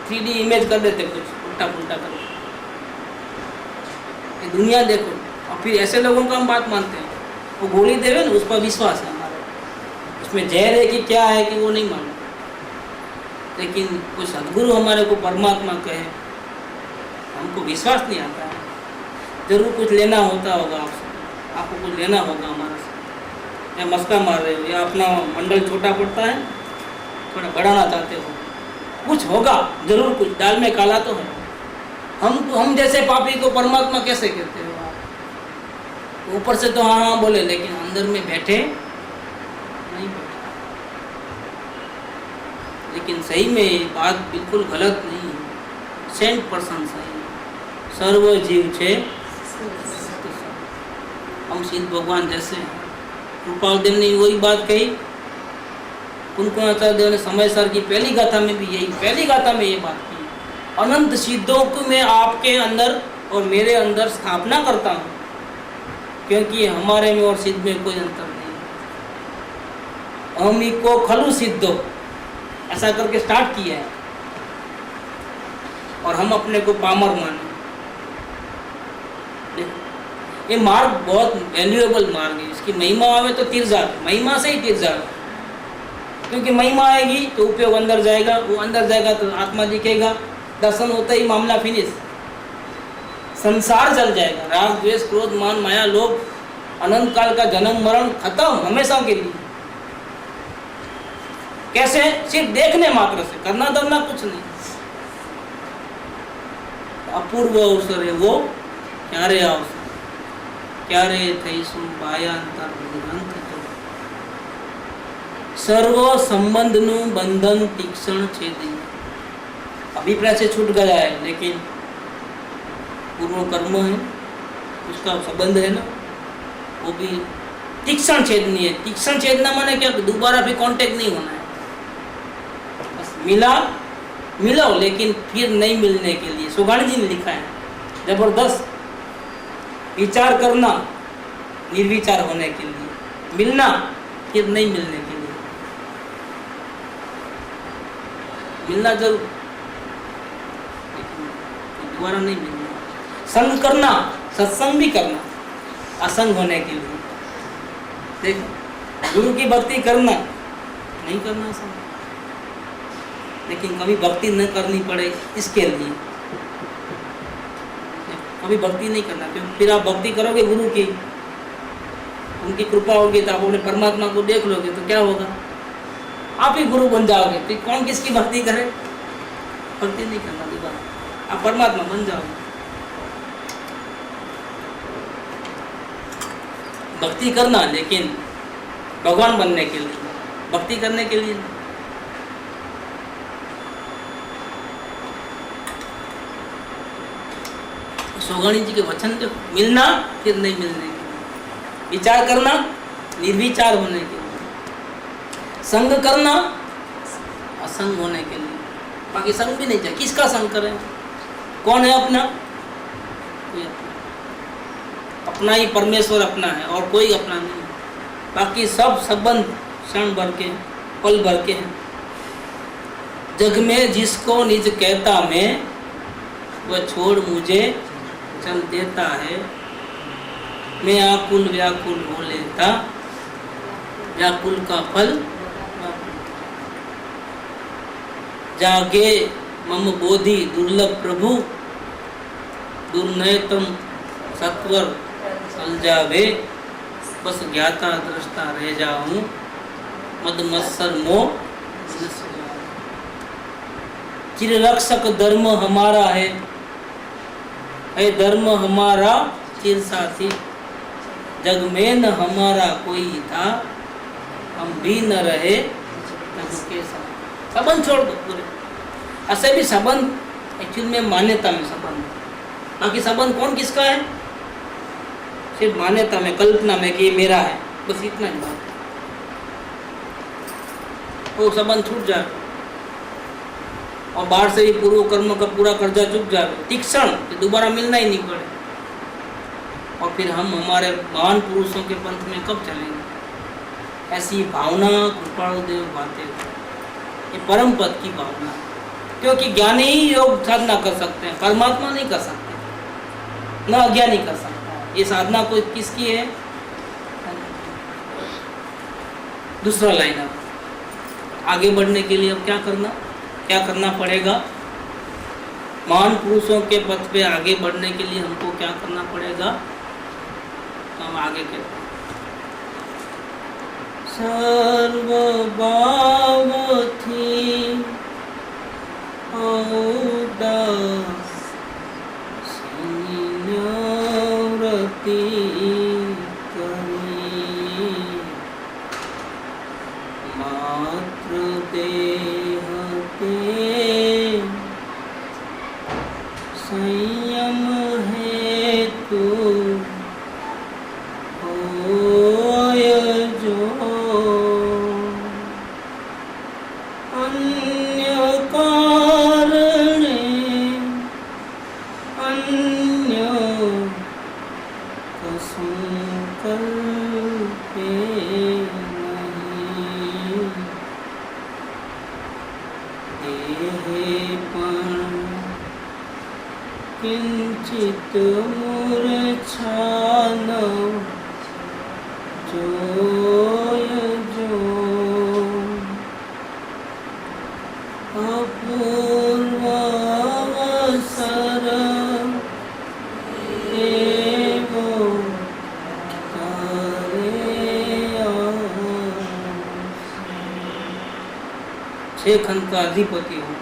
3D इमेज कर देते कुछ उल्टा पुल्टा कर। दुनिया देखो, और फिर ऐसे लोगों का हम बात मानते हैं। वो गोली देवे ना, उस पर विश्वास है हमारा। उसमें जहर है कि क्या है कि वो नहीं मालूम। लेकिन कोई सदगुरु हमारे को परमात्मा कहे, हमको विश्वास नहीं आता है। जरूर कुछ लेना होता होगा आपसे, आपको कुछ लेना होगा हमारे से। या मस्का मार रहे हो, या अपना मंडल छोटा पड़ता है, थोड़ा बढ़ाना चाहते हो, कुछ होगा जरूर। कुछ दाल में काला तो है। हम जैसे पापी को परमात्मा कैसे कहते हो आप? ऊपर से तो हाँ हाँ बोले, लेकिन अंदर में बैठे नहीं बैठे। लेकिन सही में ये बात बिल्कुल गलत नहीं है। 100% सही है। सर्व जीव छे हम सिद्ध भगवान जैसे हैं। कृपाल देव ने वही बात कही। कुंकुमाचार्य देव ने समय सर की पहली गाथा में भी यही, पहली गाथा में ये बात की। अनंत सिद्धों को मैं आपके अंदर और मेरे अंदर स्थापना करता हूँ, क्योंकि हमारे में और सिद्ध में कोई अंतर नहीं। अहमी को खलु सिद्धो, ऐसा करके स्टार्ट किया है। और हम अपने को पामर माने। ये मार्ग बहुत वैल्यूएबल मार्ग है। इसकी महिमा आवे तो तीर्जात, महिमा से ही तीर्जात। क्योंकि महिमा आएगी तो उपयोग अंदर जाएगा, वो अंदर जाएगा तो आत्मा दिखेगा। दर्शन होता ही मामला फिनिश, संसार जल जाएगा। राग द्वेष क्रोध मान माया लोभ अनंत काल का जन्म मरण खत्म हमेशा के लिए। कैसे? सिर्फ देखने मात्र से, करना धरना कुछ नहीं। अपूर्व अवसर है वो, क्यारे अवसर, क्यारे थईसुं भायांतर ગ્રંથ તો સર્વ સંબંધનું બંધન તીક્ષ્ણ છેદી। अभिप्राय से छूट गया है, लेकिन पूर्व कर्म है, उसका संबंध है ना, वो भी तीक्ष्ण छेदनी है। तीक्ष्ण छेदना माने क्या? दोबारा भी कांटेक्ट नहीं होना है। बस मिला मिलो, लेकिन फिर नहीं मिलने के लिए। सुगाण जी ने लिखा है जबरदस्त, विचार करना निर्विचार होने के लिए, मिलना फिर नहीं मिलने के लिए। मिलना जरूर, दोबारा नहीं मिलना। संग करना, सत्संग भी करना, असंग होने के लिए। देखो, गुरु की भक्ति करना, नहीं करना संग, लेकिन कभी भक्ति न करनी पड़े इसके लिए। कभी भक्ति नहीं करना, क्योंकि फिर आप भक्ति करोगे गुरु की, उनकी कृपा होगी तो आप अपने परमात्मा को देख लोगे, तो क्या होगा? आप ही गुरु बन जाओगे। तो कौन किसकी भक्ति करे? भक्ति नहीं करना दोबारा, आप परमात्मा बन जाओगे। भक्ति करना, लेकिन भगवान बनने के लिए, भक्ति करने के लिए। सोगाणी जी के वचन जो मिलना फिर नहीं मिलने के लिए, विचार करना निर्विचार होने के लिए, संग करना असंग होने के लिए। बाकी संग भी नहीं चाहिए। किसका संग करें? कौन है अपना? ये अपना ही परमेश्वर अपना है और कोई अपना नहीं। बाकी सब संबंध क्षण भर के, पल भर के हैं। जग में जिसको निज कहता मैं, वह छोड़ मुझे चल देता है। मैं आकुल व्याकुल हो लेता, व्याकुल का फल जागे मम बोधि दुर्लभ प्रभु, दुर्नयतम सत्वर चल जावे। बस ज्ञाता दृष्टा रह जाऊं, मद मत्सर मोह चिररक्षक धर्म हमारा है धर्म हमारा चिर साथी। जग में न हमारा कोई था, हम भी न रहे जग के साथ। संबंध छोड़ दो पूरे। ऐसे भी संबंध एक्चुअल में मान्यता में संबंध, बाकी संबंध कौन किसका है? सिर्फ मान्यता में, कल्पना में कि ये मेरा है, बस इतना ही बात। वो संबंध छूट जाए और बाहर से ही पूर्व कर्म का पूरा कर्जा चुक जाए, तीक्ष्ण, दोबारा मिलना ही नहीं पड़े। और फिर हम हमारे महान पुरुषों के पंथ में कब चलेंगे? ऐसी भावना कृपालुदेव बातें, ये परम पद की भावना। क्योंकि ज्ञानी ही योग साधना कर सकते हैं, परमात्मा नहीं कर सकते, न अज्ञानी कर सकता। ये साधना कोई किसकी है? दूसरा लाइन। अब आगे बढ़ने के लिए अब क्या करना पड़ेगा? महान पुरुषों के पथ पे आगे बढ़ने के लिए हमको क्या करना पड़ेगा? तो हम आगे कहते हैं, सर्व भाव थी औदास व्रती करी, मात्र देह ते संयम हेतु होय जो, अन्य कारणे अन्य संकल्पे नहीं, देहे पण किंचित मूर्छान जोय जो, अपूर्व अवसर छह खंड का अधिपति हो,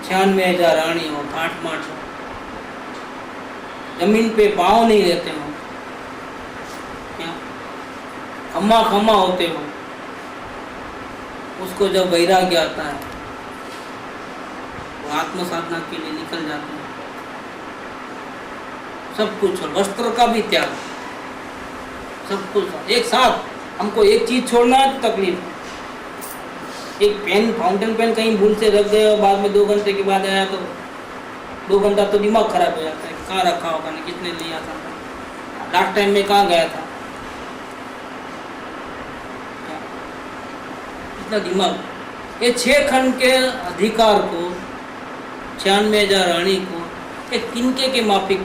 96,000 रानी हो, 8 माठ हो, जमीन पे पाँव नहीं रहते हो, क्या खम्मा खम्मा होते हो, उसको जब वैराग्य आता है वो आत्म साधना के लिए निकल जाते हैं। सब कुछ और वस्त्र का भी त्याग, सब कुछ एक साथ। हमको एक चीज छोड़ना है तो तकलीफ। एक पेन, फाउंटेन पेन कहीं भूल से रख गए और बाद में 2 घंटे के बाद आया तो 2 घंटा तो दिमाग खराब हो जाता है, कहाँ रखा होगा, नहीं किसने लिया था, लास्ट टाइम में कहाँ गया था, इतना दिमाग। ये 6 खंड के अधिकार को, 96,000 रानी को एक तिनके के माफिक,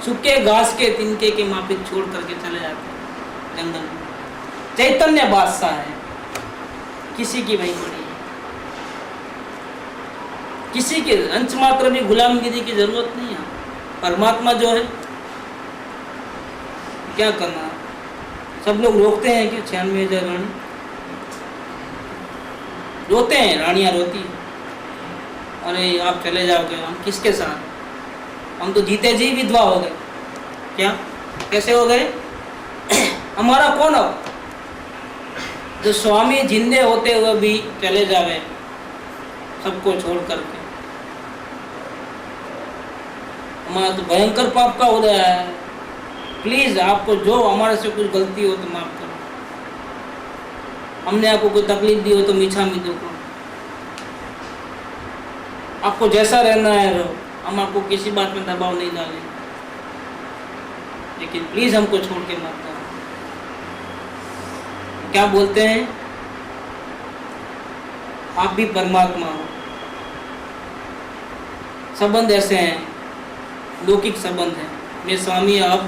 सूखे घास के तिनके के माफिक छोड़ करके चले जाते हैं जंगल में। चैतन्य बादशाह है, किसी की वही पड़ी है, किसी के अंश मात्र भी गुलामगिरी की जरूरत नहीं है। परमात्मा जो है क्या करना, सब लोग रोकते हैं कि 96,000 रानी रोते हैं, रानियां रोती हैं, अरे आप चले जाओगे, हम किसके साथ, हम तो जीते जी विधवा हो गए। क्या, कैसे हो गए? हमारा कौन अब? जो स्वामी जिंदे होते हुए भी चले जावे सबको छोड़ करके, हमारा तो भयंकर पाप का उदय है। प्लीज आपको जो हमारे से कुछ गलती हो तो माफ करो, हमने आपको कोई तकलीफ दी हो तो मीठा मी दो, आपको जैसा रहना है रहो, हम आपको किसी बात में दबाव नहीं डालेंगे, लेकिन प्लीज हमको छोड़ के मत जाओ। क्या बोलते हैं, आप भी परमात्मा हो। संबंध ऐसे हैं, लौकिक संबंध है, मेरे स्वामी आप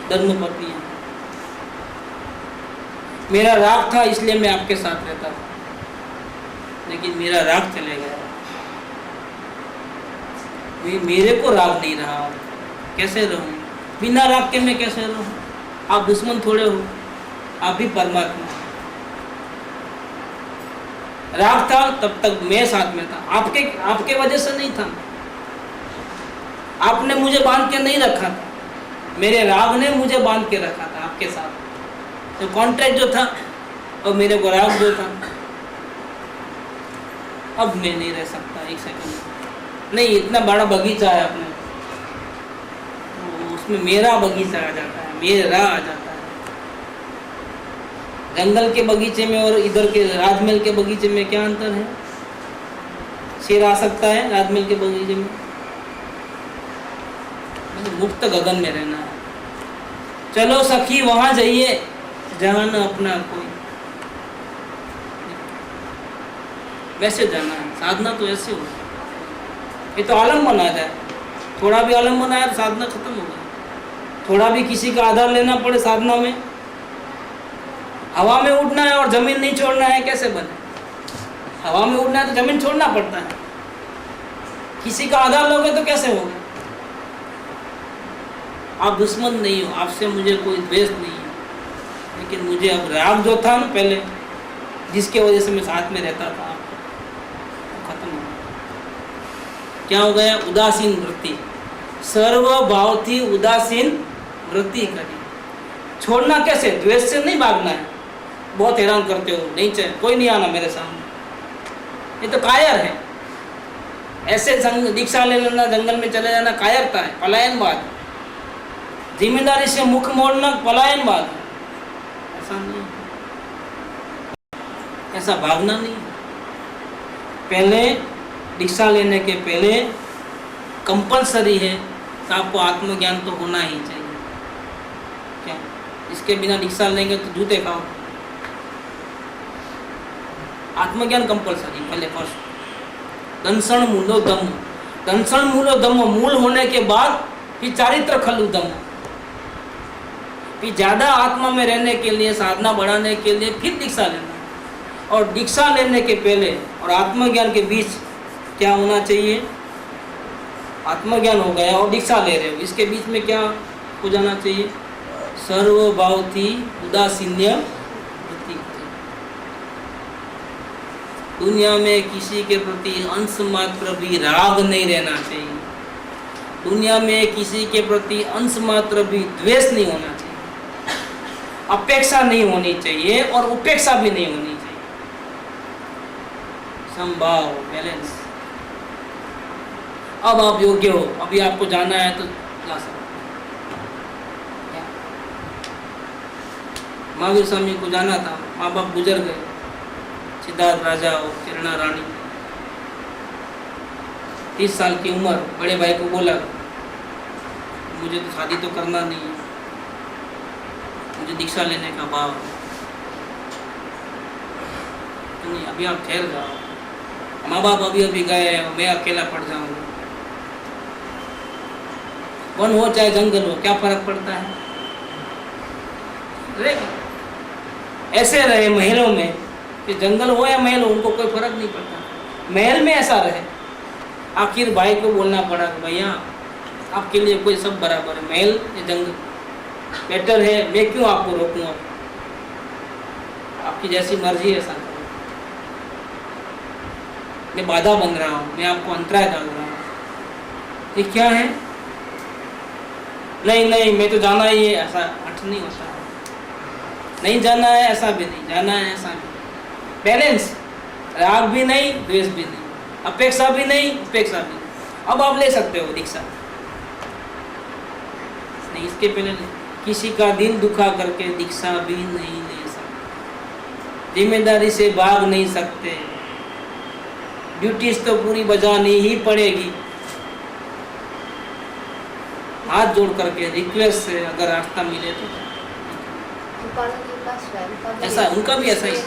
धर्म पत्नी हैं, मेरा राग था इसलिए मैं आपके साथ रहता था, लेकिन मेरा राग चले गया, मेरे को राग नहीं रहा, कैसे रहूं? बिना राग के मैं कैसे रहूं? आप दुश्मन थोड़े हो, आप भी परमात्मा। राग था तब तक मैं साथ में था, आपके वजह से नहीं था, आपने मुझे बांध के नहीं रखा था, मेरे राग ने मुझे बांध के रखा था आपके साथ। तो कॉन्ट्रैक्ट जो था और मेरे को राग जो था, अब मैं नहीं रह सकता एक सेकंड नहीं। इतना बड़ा बगीचा है अपने, उसमें मेरा बगीचा आ जाता है, मेरा आ जाता है। जंगल के बगीचे में और इधर के राजमहल के बगीचे में क्या अंतर है? शेर आ सकता है राजमहल के बगीचे में, मुक्त गगन में रहना है। चलो सखी वहां जाइए जहां न अपना कोई, वैसे जाना है। साधना तो ऐसे हो, ये तो आलम्बन आ जाए, थोड़ा भी आलम्बन आया तो साधना खत्म हो गई। थोड़ा भी किसी का आधार लेना पड़े साधना में, हवा में उड़ना है और जमीन नहीं छोड़ना है, कैसे बने? हवा में उड़ना है तो जमीन छोड़ना पड़ता है, किसी का आधार लोगे तो कैसे होगा? आप दुश्मन नहीं हो, आपसे मुझे कोई द्वेष नहीं है, लेकिन मुझे अब राग जो था ना पहले, जिसके वजह से मैं साथ में रहता था, खत्म हो गया। क्या हो गया? उदासीन वृत्ति, सर्व भाव थी उदासीन वृत्ति करी। छोड़ना कैसे? द्वेष से नहीं भागना है। बहुत हैरान करते हो, नहीं चाहिए कोई नहीं आना मेरे सामने, ये तो कायर है। ऐसे दीक्षा ले लेना, जंगल में चले जाना कायरता है, पलायनवाद। जिम्मेदारी से मुख मोड़ना पलायनवाद, ऐसा नहीं, ऐसा भागना नहीं। पहले दीक्षा लेने के पहले कंपलसरी है तो आपको आत्मज्ञान तो होना ही चाहिए। क्या इसके बिना दीक्षा लेंगे तो जूते खाओ? आत्मज्ञान कंपलसरी पहले फर्स्ट। दंसन मूलो दम, दंसन मूलो दम, मूल होने के बाद फिर चारित्र खलु दम, फिर ज्यादा आत्मा में रहने के लिए, साधना बढ़ाने के लिए फिर दीक्षा लेना। और दीक्षा लेने के पहले और आत्मज्ञान के बीच क्या होना चाहिए? आत्मज्ञान हो गया और दीक्षा ले रहे हो, इसके बीच में क्या हो जाना चाहिए? सर्वभाव थी उदासीन्य वृत्ति। दुनिया में किसी के प्रति अंश मात्र भी राग नहीं रहना चाहिए, दुनिया में किसी के प्रति अंश मात्र भी द्वेष नहीं होना चाहिए, अपेक्षा नहीं होनी चाहिए और उपेक्षा भी नहीं होनी चाहिए। समभाव, बैलेंस। अब आप योग्य हो, अभी आपको जाना है तो जा सकते। महावीर स्वामी को जाना था, माँ बाप गुजर गए, सिद्धार्थ राजा और किरणा रानी। 30 साल की उम्र, बड़े भाई को बोला मुझे तो शादी तो करना नहीं है, मुझे दीक्षा लेने का भाव है। तो नहीं, अभी आप ठहर जाओ, माँ बाप अभी अभी गए, मैं अकेला पड़ जाऊंगा। वन हो चाहे जंगल हो, क्या फर्क पड़ता है? ऐसे रहे महलों में, कि जंगल हो या महल हो, उनको कोई फर्क नहीं पड़ता। महल में ऐसा रहे। आखिर भाई को बोलना पड़ा कि भैया आपके लिए कोई सब बराबर है, महल या जंगल बेटर है, मैं क्यों आपको रोकूं? आपकी जैसी मर्जी है ऐसा। मैं बाधा बन रहा हूँ, मैं आपको अंतराय डाल रहा हूँ, ये क्या है? नहीं नहीं मैं तो जाना ही है, ऐसा अर्थ नहीं होता। नहीं जाना है ऐसा भी नहीं, जाना है ऐसा भी। बैलेंस, राग भी नहीं, द्वेष भी नहीं, अपेक्षा भी नहीं, उपेक्षा भी नहीं। अब आप ले सकते हो दीक्षा, नहीं इसके पहले नहीं। किसी का दिल दुखा करके दीक्षा भी नहीं ले सकते, जिम्मेदारी से भाग नहीं सकते, ड्यूटीज तो पूरी बजानी ही पड़ेगी। हाथ जोड़ करके रिक्वेस्ट से अगर रास्ता मिले तो ऐसा, उनका भी ऐसा ही।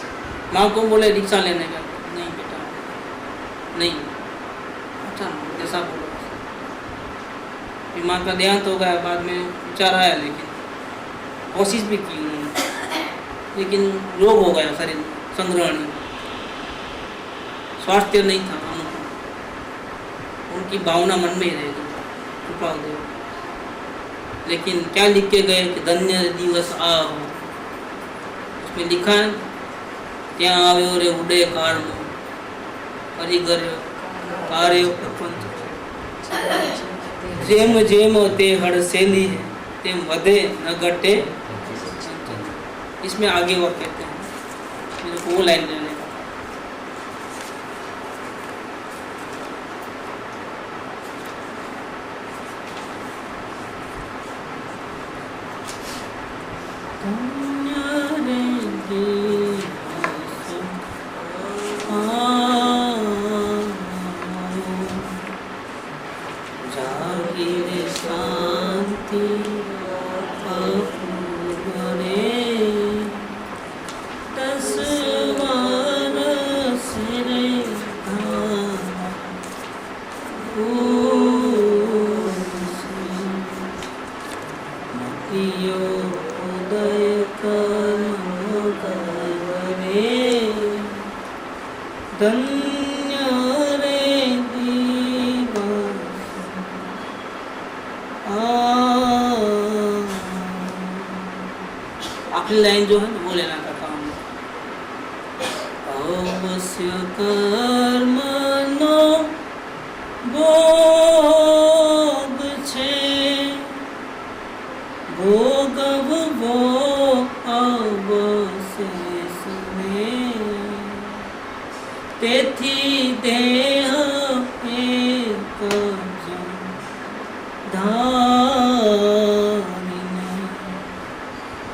माँ को बोले दीक्षा लेने का, नहीं बेटा नहीं, अच्छा जैसा बोलो। माँ का देहांत हो गया, बाद में विचार आया, लेकिन कोशिश भी की उन्होंने, लेकिन रोग हो गया शरीर संग्रहणी, स्वास्थ्य नहीं था उनको, उनकी भावना मन में ही रह गई, कृपा हो गई। लेकिन क्या लिख के गए कि धन्य दिवस आओ, उसमें लिखा है त्या आव्यो रे उडे काल में परिगर्यो कार्यो प्रपंच, जेम जेम ते हड़सेली है तेम वधे न घटे। इसमें आगे और कहते हैं, मेरे को वो लाइन लेने का। आखिरी लाइन जो है वो लेना का काम है। अवश्य कर्मनो भोग छे, भोगव वो अवशेष में, तेथी देह एक धारिने,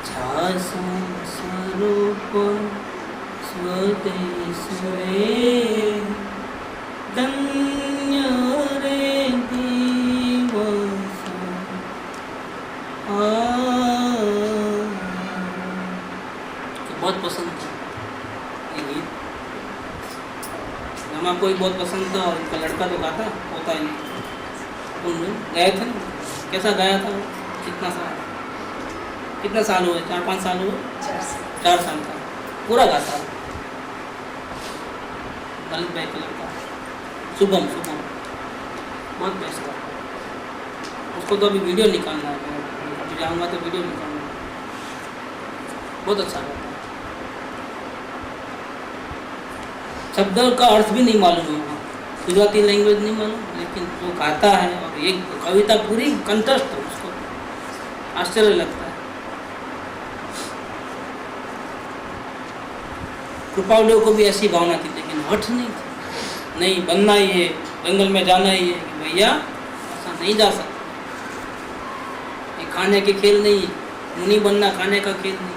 छासु स्वरूप स्वदेश में, धन्य रे दिवस बहुत पसंद था ये गीत, नमा कोई बहुत पसंद था, और इनका लड़का तो गाता होता ही नहीं, गए थे ना, कैसा गाया था वो, कितना साल हुए, 4-5 साल हुए, 4 साल का पूरा गाता, ललित भाई का लड़का शुभम बहुत बेस्ट था। उसको तो अभी वीडियो निकालना है, अभी जाऊँगा तो वीडियो निकालना है, बहुत अच्छा गाता। शब्द का अर्थ भी नहीं मालूम होगा, गुजराती लैंग्वेज नहीं मालूम, लेकिन वो गाता है और एक कविता पूरी कंठस्थ, उसको आश्चर्य लगता है। कृपालुओं को भी ऐसी भावना थी, लेकिन हठ नहीं थी, नहीं बनना ही है, जंगल में जाना ही है, कि भैया ऐसा नहीं जा सकता, ये खाने के खेल नहीं है, मुनि बनना खाने का खेल नहीं।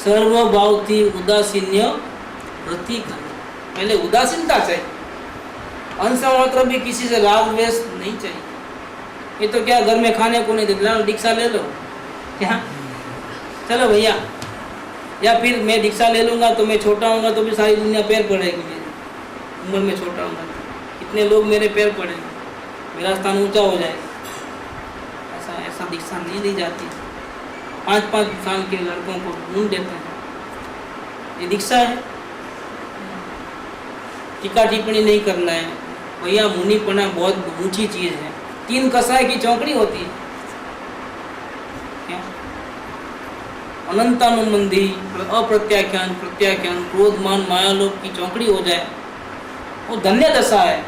सर्वभाव थी उदासीन्य वृत्ति का, पहले उदासीनता चाहिए, अंश मात्र भी किसी से राग द्वेष नहीं चाहिए। ये तो क्या घर में खाने को नहीं देते, दीक्षा ले लो क्या, चलो भैया, या फिर मैं दीक्षा ले लूँगा तो मैं छोटा होऊंगा तो भी सारी दुनिया पैर पड़ेगी, मेरी उम्र में छोटा होऊंगा, कितने लोग मेरे पैर पड़ेंगे, मेरा स्थान ऊंचा हो जाएगा। ऐसा दीक्षा नहीं दी जाती, 5-5 साल के लड़कों को ढूंढ देते हैं, ये दीक्षा है। टीका टिप्पणी नहीं करना है भैया, मुनिपना बहुत ऊंची चीज है। 3 कसाय की चौकड़ी होती है क्या, अनंतानुबंधी, अप्रत्याख्यान, प्रत्याख्यान, क्रोध मान मायालोक की चौकड़ी हो जाए वो धन्य दशा है।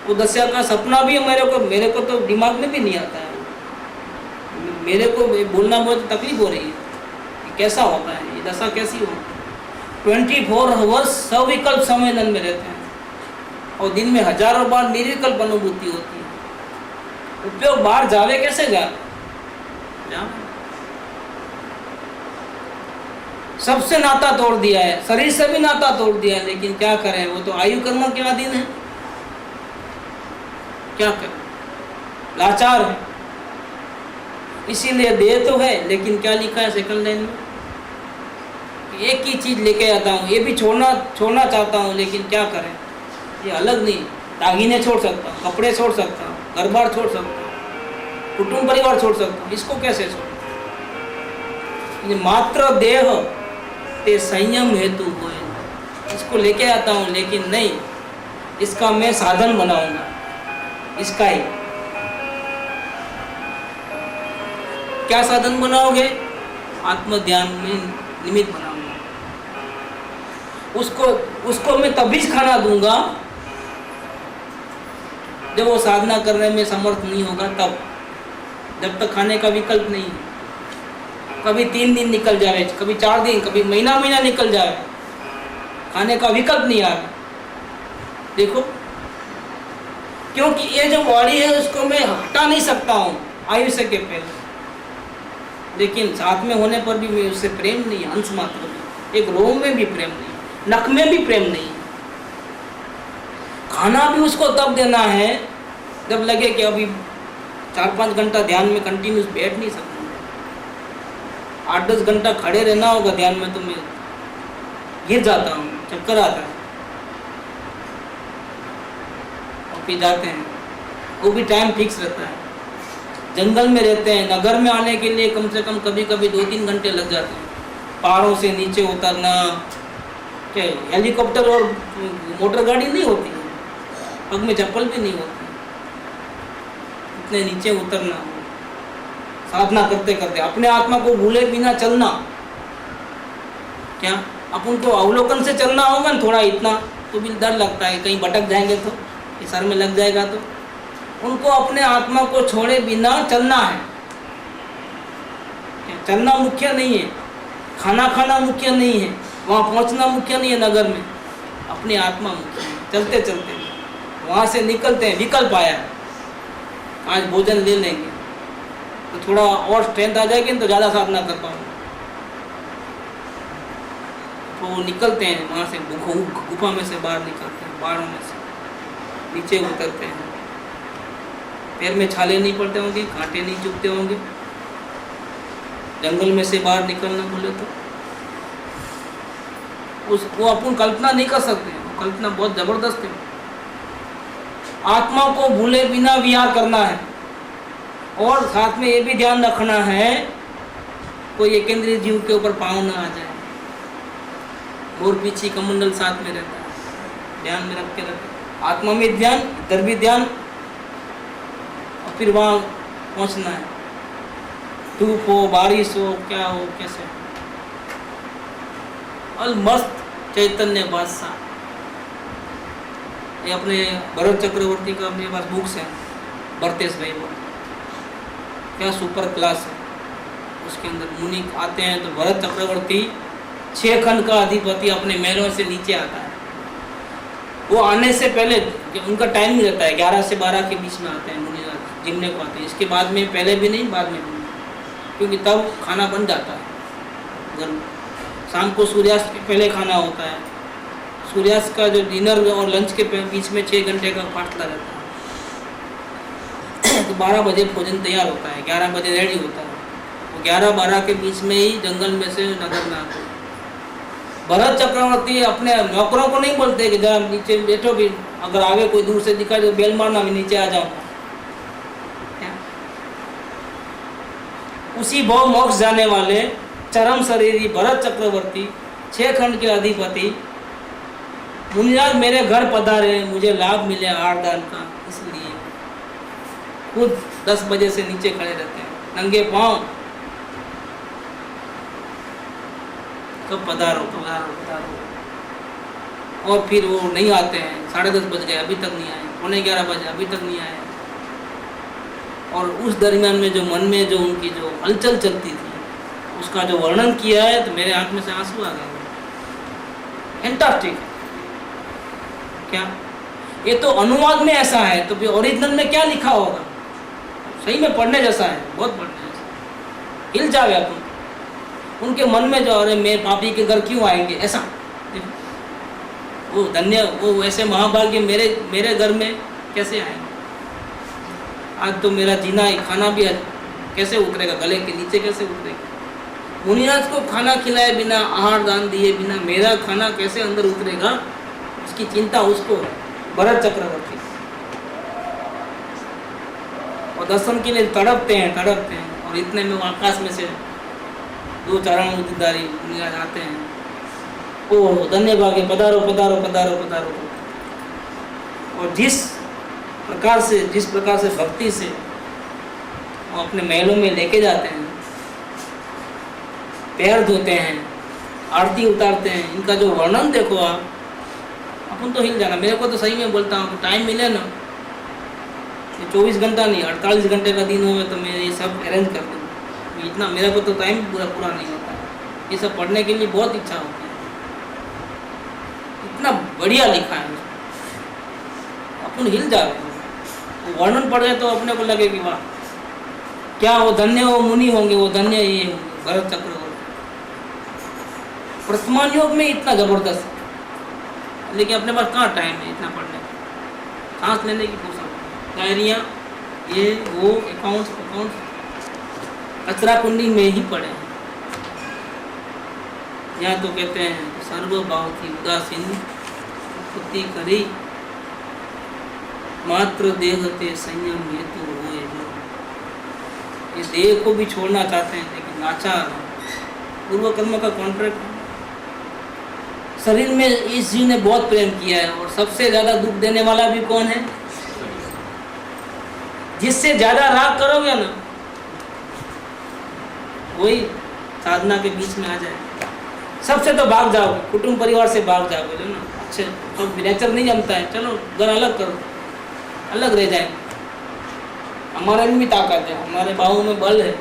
वो दशा का सपना भी मेरे को तो दिमाग में भी नहीं आता है। मेरे को बोलना बहुत तकलीफ हो रही है कि कैसा होता है, ये दशा कैसी हो। 24 आवर्स सविकल्प संवेदन में रहते हैं और दिन में हजारों बार निर्विकल्प अनुभूति होती है। उपयोग बाहर जावे कैसे जा सबसे नाता तोड़ दिया है, शरीर से भी नाता तोड़ दिया है, लेकिन क्या करें, वो तो आयु कर्म के अधीन है। क्या करें, लाचार है। इसीलिए देह तो है, लेकिन क्या लिखा है सेकंड लाइन में, एक ही चीज लेके आता हूँ, ये भी छोड़ना चाहता हूँ, लेकिन क्या करें, ये अलग नहीं। दागिने छोड़ सकता हूँ, कपड़े छोड़ सकता हूँ, घर बार छोड़ सकता हूँ, कुटुंब परिवार छोड़ सकता हूँ, इसको कैसे छोड़। मात्र देह ते संयम हेतु होए, इसको लेके आता हूँ, लेकिन नहीं, इसका मैं साधन बनाऊंगा, इसका ही। क्या साधन बनाओगे? आत्म ध्यान में निमित्त बनाऊंगा। उसको मैं तभी खाना दूंगा जब वो साधना करने में समर्थ नहीं होगा, तब। जब तक खाने का विकल्प नहीं है। कभी 3 दिन निकल जाए, कभी 4 दिन, कभी महीना निकल जाए, खाने का विकल्प नहीं आ रहा। देखो, क्योंकि ये जो बॉडी है उसको मैं हटा नहीं सकता हूँ आयुष्य के पहले, लेकिन साथ में होने पर भी मैं उससे प्रेम नहीं है, अंश मात्र भी। एक रोम में भी प्रेम नहीं, नख में भी प्रेम नहीं। खाना भी उसको तब देना है जब लगे कि अभी 4-5 घंटा ध्यान में कंटिन्यूस बैठ नहीं सकता, 8-10 घंटा खड़े रहना होगा ध्यान में, तो मैं गिर जाता हूँ, चक्कर आता है। और फिर जाते हैं, वो भी टाइम फिक्स रहता है। जंगल में रहते हैं, नगर में आने के लिए कम से कम कभी 2-3 घंटे लग जाते हैं। पहाड़ों से नीचे उतरना, क्या हेलीकॉप्टर और मोटर गाड़ी नहीं होती, पग में चप्पल भी नहीं होती, इतने नीचे उतरना, साधना करते करते अपने आत्मा को भूले बिना चलना। क्या अपन को अवलोकन से चलना होगा ना, थोड़ा इतना तो भी डर लगता है, कहीं भटक जाएंगे तो, ये सर में लग जाएगा तो। उनको अपने आत्मा को छोड़े बिना चलना है। चलना मुख्य नहीं है, खाना मुख्य नहीं है, वहाँ पहुँचना मुख्य नहीं है नगर में, अपनी आत्मा मुख्य है। चलते चलते वहाँ से निकलते हैं, विकल्प आया, आज भोजन ले लेंगे तो थोड़ा और स्ट्रेंथ आ जाएगी तो ज़्यादा साधना कर पाऊँगा। तो वो निकलते हैं वहाँ से, गुफा में से बाहर निकलते हैं, पहाड़ों में से नीचे उतरते हैं। पैर में छाले नहीं पड़ते होंगे, कांटे नहीं चुभते होंगे। जंगल में से बाहर निकलना बोले तो वो अपन कल्पना नहीं कर सकते, वो कल्पना बहुत जबरदस्त है। आत्मा को भूले बिना विहार करना है, और साथ में ये भी ध्यान रखना है कोई एकेंद्रीय जीव के ऊपर पाँव ना आ जाए। मोर पीछी कमंडल साथ में रहता है, ध्यान में रख के रखे, आत्मा में ध्यान, इधर भी ध्यान, और फिर वहाँ पहुँचना है। धूप हो, बारिश हो, क्या हो, कैसे और मस्त चैतन्य बादशाह। ये अपने भरत चक्रवर्ती का अपने पास बुक्स है, भरतेश भाई, वो क्या सुपर क्लास है। उसके अंदर मुनि आते हैं तो भरत चक्रवर्ती 6 खंड का अधिपति अपने महलों से नीचे आता है। वो आने से पहले उनका टाइम नहीं रहता है, 11 से 12 के बीच में आते हैं मुनि, जिमने को आते हैं। इसके बाद में पहले भी नहीं, बाद में भी नहीं, क्योंकि तब खाना बन जाता है घर में। शाम को सूर्यास्त के पहले खाना होता है, सूर्यास्त का जो डिनर और लंच के बीच में 6 घंटे का फासला रहता है। तो 12 बजे भोजन तैयार होता है, 11 बजे रेडी होता है। तो 11-12 के बीच में ही जंगल में से नगर में आते हैं। भरत चक्रवर्ती अपने नौकरों को नहीं बोलते कि जरा नीचे बैठो, भी अगर आगे कोई दूर से दिखाई तो बेल मारना, मैं नीचे आ जाऊँगा। उसी भव मोक्ष जाने वाले चरम शरीरी भरत चक्रवर्ती 6 खंड के अधिपति मुनिराज मेरे घर पधारे, मुझे लाभ मिले आरदान का, इसलिए खुद 10 बजे से नीचे खड़े रहते हैं, नंगे पांव। कब पधारो पधारो पधारो। और फिर वो नहीं आते हैं, 10:30 बज गए अभी तक नहीं आए, 11:15 बजे अभी तक नहीं आए। और उस दरमियान में जो मन में जो उनकी जो हलचल चलती थी, उसका जो वर्णन किया है तो मेरे आंख में से आंसू आ गए। फैंटास्टिक। क्या ये तो अनुवाद में ऐसा है, तो फिर ओरिजिनल में क्या लिखा होगा? सही में पढ़ने जैसा है, बहुत पढ़ने जैसा। हिल जावे अपन। उनके मन में जो, अरे मैं पापी के घर क्यों आएंगे, ऐसा। वो धन्य, वो वैसे महाभाग्य मेरे घर में कैसे आएंगे? आज तो मेरा जीना खाना भी कैसे उतरेगा, गले के नीचे कैसे उतरेगा? मुनिराज को खाना खिलाए बिना, आहार दान दिए बिना मेरा खाना कैसे अंदर उतरेगा, उसकी चिंता उसको, भरत चक्रवर्ती। और दर्शन के लिए तड़पते हैं और इतने में आकाश में से 2 चारण मुद्दारी मुनिराज आते हैं। ओ धन्य भाग्य, पधारो पधारो पधारो पधारो। और जिस प्रकार से भक्ति से वो अपने महलों में लेके जाते हैं, पैर धोते हैं, आरती उतारते हैं, इनका जो वर्णन देखो आप, अपन तो हिल जाना। मेरे को तो सही में बोलता हूँ, टाइम मिले ना, ये 24 घंटा नहीं 48 घंटे का दिन हो तो मैं ये सब अरेंज कर दूँ। इतना मेरे को तो टाइम पूरा नहीं होता है, ये सब पढ़ने के लिए बहुत इच्छा होती है। इतना बढ़िया लिखा है, अपन हिल जाते। वर्णन पढ़ गए तो अपने को लगे कि वाह, क्या वो धन्य वो मुनि होंगे, वो धन्य ये भरत चक्रवर्ती। वर्तमान योग में इतना जबरदस्त, लेकिन अपने पास कहाँ टाइम है इतना पढ़ने का, सांस लेने की फुर्सत, डायरियाँ ये वो अकाउंट्स कचरा कुंडी में ही पड़े हैं। यहाँ तो कहते हैं सर्वभाव की उदासीन खुदी करी, मात्र देह ते संयम हेतु होए जो। ये देह को भी छोड़ना चाहते हैं, लेकिन लाचार पूर्व कर्म का कॉन्ट्रैक्ट। शरीर में इस जीव ने बहुत प्रेम किया है, और सबसे ज्यादा दुख देने वाला भी कौन है? जिससे ज्यादा राग करोगे ना, वही साधना के बीच में आ जाए। सबसे तो भाग जाओगे, कुटुंब परिवार से भाग जाओगे ना, अच्छे तो नेचर नहीं जमता है, चलो घर अलग करो, अलग रह जाए। हमारे में भी ताकत है, हमारे बाहों में बल है,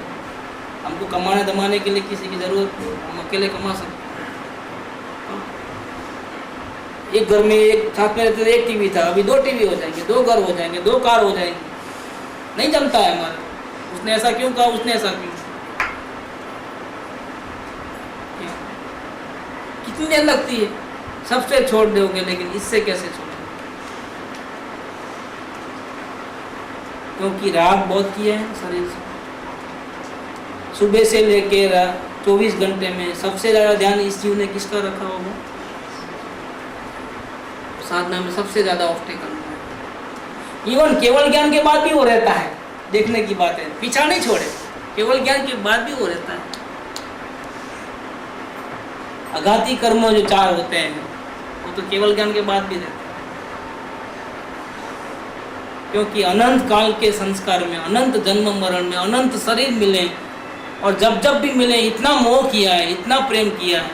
हमको कमाने दमाने के लिए किसी की जरूरत नहीं, हम अकेले कमा सकते। एक घर में एक साथ में रहते थे, एक टीवी था, अभी 2 टीवी हो जाएंगे, 2 घर हो जाएंगे, 2 कार हो जाएंगे, नहीं जमता है हमारे। उसने ऐसा क्यों कहा, उसने ऐसा क्यों, कितनी देर लगती है, सबसे छोड़ दोगे, लेकिन इससे कैसे छोड़ोगे? क्योंकि राग बहुत किया है शरीर से। सुबह से लेके 24 घंटे में सबसे ज़्यादा ध्यान इस जीव ने किसका रखा होगा? साधना में सबसे ज़्यादा ऑफ टेकन है। इवन केवल ज्ञान के बाद भी वो रहता है, देखने की बात है, पीछा नहीं छोड़े, केवल ज्ञान के बाद भी वो रहता है। अघाती कर्म जो 4 होते हैं, वो तो केवल ज्ञान के बाद भी रहते हैं। क्योंकि अनंत काल के संस्कार में, अनंत जन्म मरण में, अनंत शरीर मिले, और जब जब भी मिले इतना मोह किया है, इतना प्रेम किया है,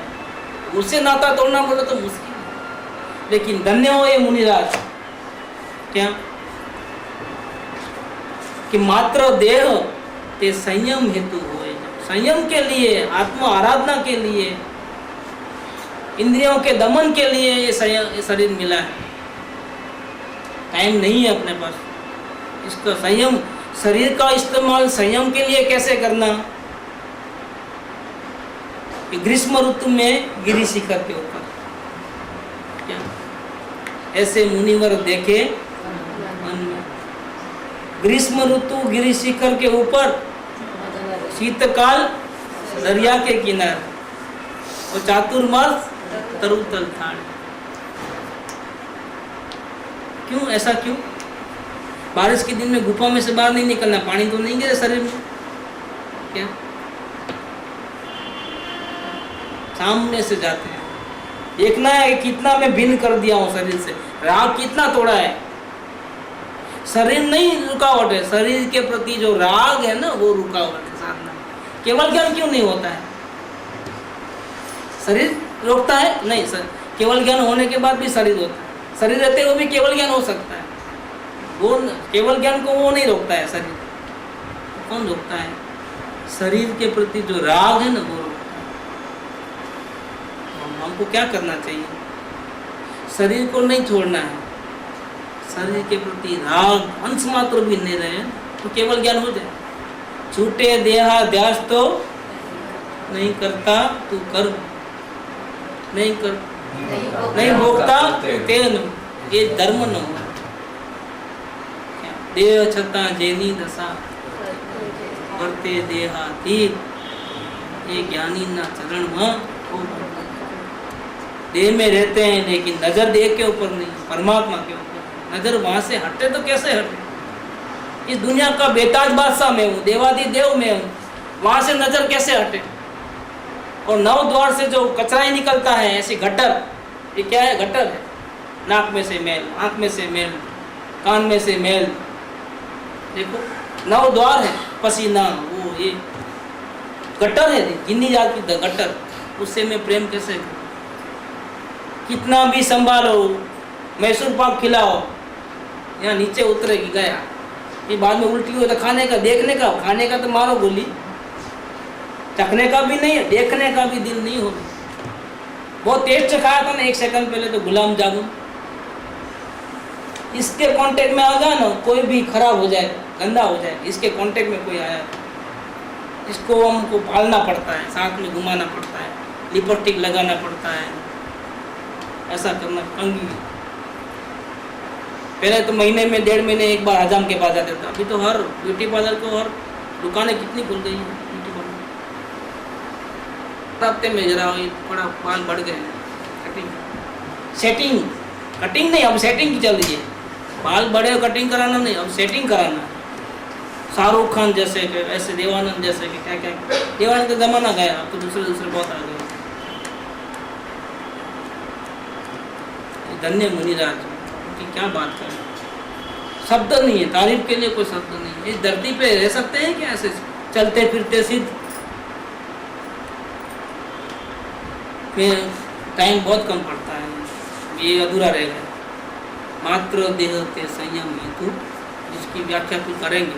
उससे नाता तोड़ना बोले तो मुश्किल है। लेकिन धन्य हो ये मुनिराज, क्या कि मात्र देह ते संयम हेतु होए। संयम के लिए, आत्मा आराधना के लिए, इंद्रियों के दमन के लिए ये शरीर मिला है। टाइम नहीं है अपने पास इसका संयम, शरीर का इस्तेमाल संयम के लिए कैसे करना? ग्रीष्म ऋतु में गिरि शिखर के ऊपर क्या ऐसे मुनिवर देखे मन में, ग्रीष्म ऋतु गिरि शिखर के ऊपर, शीतकाल दरिया के किनारे, और चातुर्मास तरुतल थान। क्यों ऐसा क्यों? बारिश के दिन में गुफा में से बाहर नहीं निकलना, पानी तो नहीं गिरे शरीर में, क्या सामने से जाते हैं। देखना है कितना मैं भिन्न कर दिया हूं शरीर से, राग कितना तोड़ा है। शरीर नहीं रुकावट है, शरीर के प्रति जो राग है ना, वो रुकावट है साधना। केवल ज्ञान क्यों नहीं होता है? शरीर रोकता है नहीं सर, केवल ज्ञान होने के बाद भी शरीर होता है, शरीर रहते हुए भी केवल ज्ञान हो सकता है। वो केवल ज्ञान को वो नहीं रोकता है, शरीर कौन रोकता है? शरीर के प्रति जो राग है ना वो रोकता है। हमको क्या करना चाहिए? शरीर को नहीं छोड़ना है, शरीर के प्रति राग अंश मात्र भी नहीं रहे तो केवल ज्ञान हो जाए। छूटे देहाध्यास तो नहीं करता तू कर, नहीं कर नहीं भोगता तेन, ये धर्म न हो। देह छता जेनी दशा करते देहातीत, ये ज्ञानी ना चरण में। देह में रहते हैं लेकिन नजर देह के ऊपर नहीं, परमात्मा के ऊपर नजर। वहां से हटे तो कैसे हटे? इस दुनिया का बेताज बादशाह में हूँ, देवादी देव में हूँ, वहां से नजर कैसे हटे? और नौ द्वार से जो कचरा ही निकलता है, ऐसी गटर, ये क्या है? गटर है। नाक में से मैल, आंख में से मैल, कान में से मैल, देखो 9 द्वार है, पसीना, वो ये गटर है, गिनी जाती गटर। उससे मैं प्रेम कैसे करूं? कितना भी संभालो, मैसूर पाक खिलाओ, यहाँ नीचे उतरेगी, गया। ये बाद में उल्टी हो तो खाने का, देखने का, खाने का तो मारो गोली, चखने का भी नहीं है, देखने का भी दिल नहीं होगा। बहुत टेस्ट से खाया था ना 1 सेकंड पहले तो गुलाब जामुन, इसके कांटेक्ट में आ गया ना कोई भी खराब हो जाए, गंदा हो जाए, इसके कांटेक्ट में कोई आया, इसको हमको पालना पड़ता है, साथ में घुमाना पड़ता है, लिपस्टिक लगाना पड़ता है, ऐसा करना कंगी। पहले तो महीने में 1.5 महीने एक बार हजाम के पास जाता था, अभी तो हर ब्यूटी पार्लर को हर दुकानें कितनी खुल गई हैं ब्यूटी पार्लर। हफ्ते में जरा थोड़ा बाल बढ़ गए, कटिंग सेटिंग, कटिंग नहीं, अब सेटिंग की चल रही है। बाल बड़े कटिंग कराना नहीं, अब सेटिंग कराना है। शाहरुख खान जैसे के, ऐसे देवानंद जैसे के, क्या क्या देवानंद का जमाना गया, अब तो दूसरे बहुत आ गए। धन्य मुनिराज की क्या बात करें, शब्द नहीं है, तारीफ के लिए कोई शब्द नहीं है। इस धरती पे रह सकते हैं क्या ऐसे चलते फिरते सिद्ध? टाइम बहुत कम पड़ता है, ये अधूरा रह गया। मात्र देह के संयम हेतु, इसकी व्याख्या कुछ करेंगे,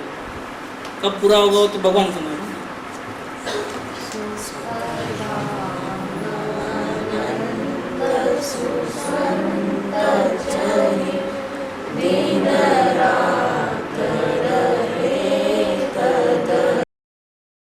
कब पूरा होगा तो भगवान समझ।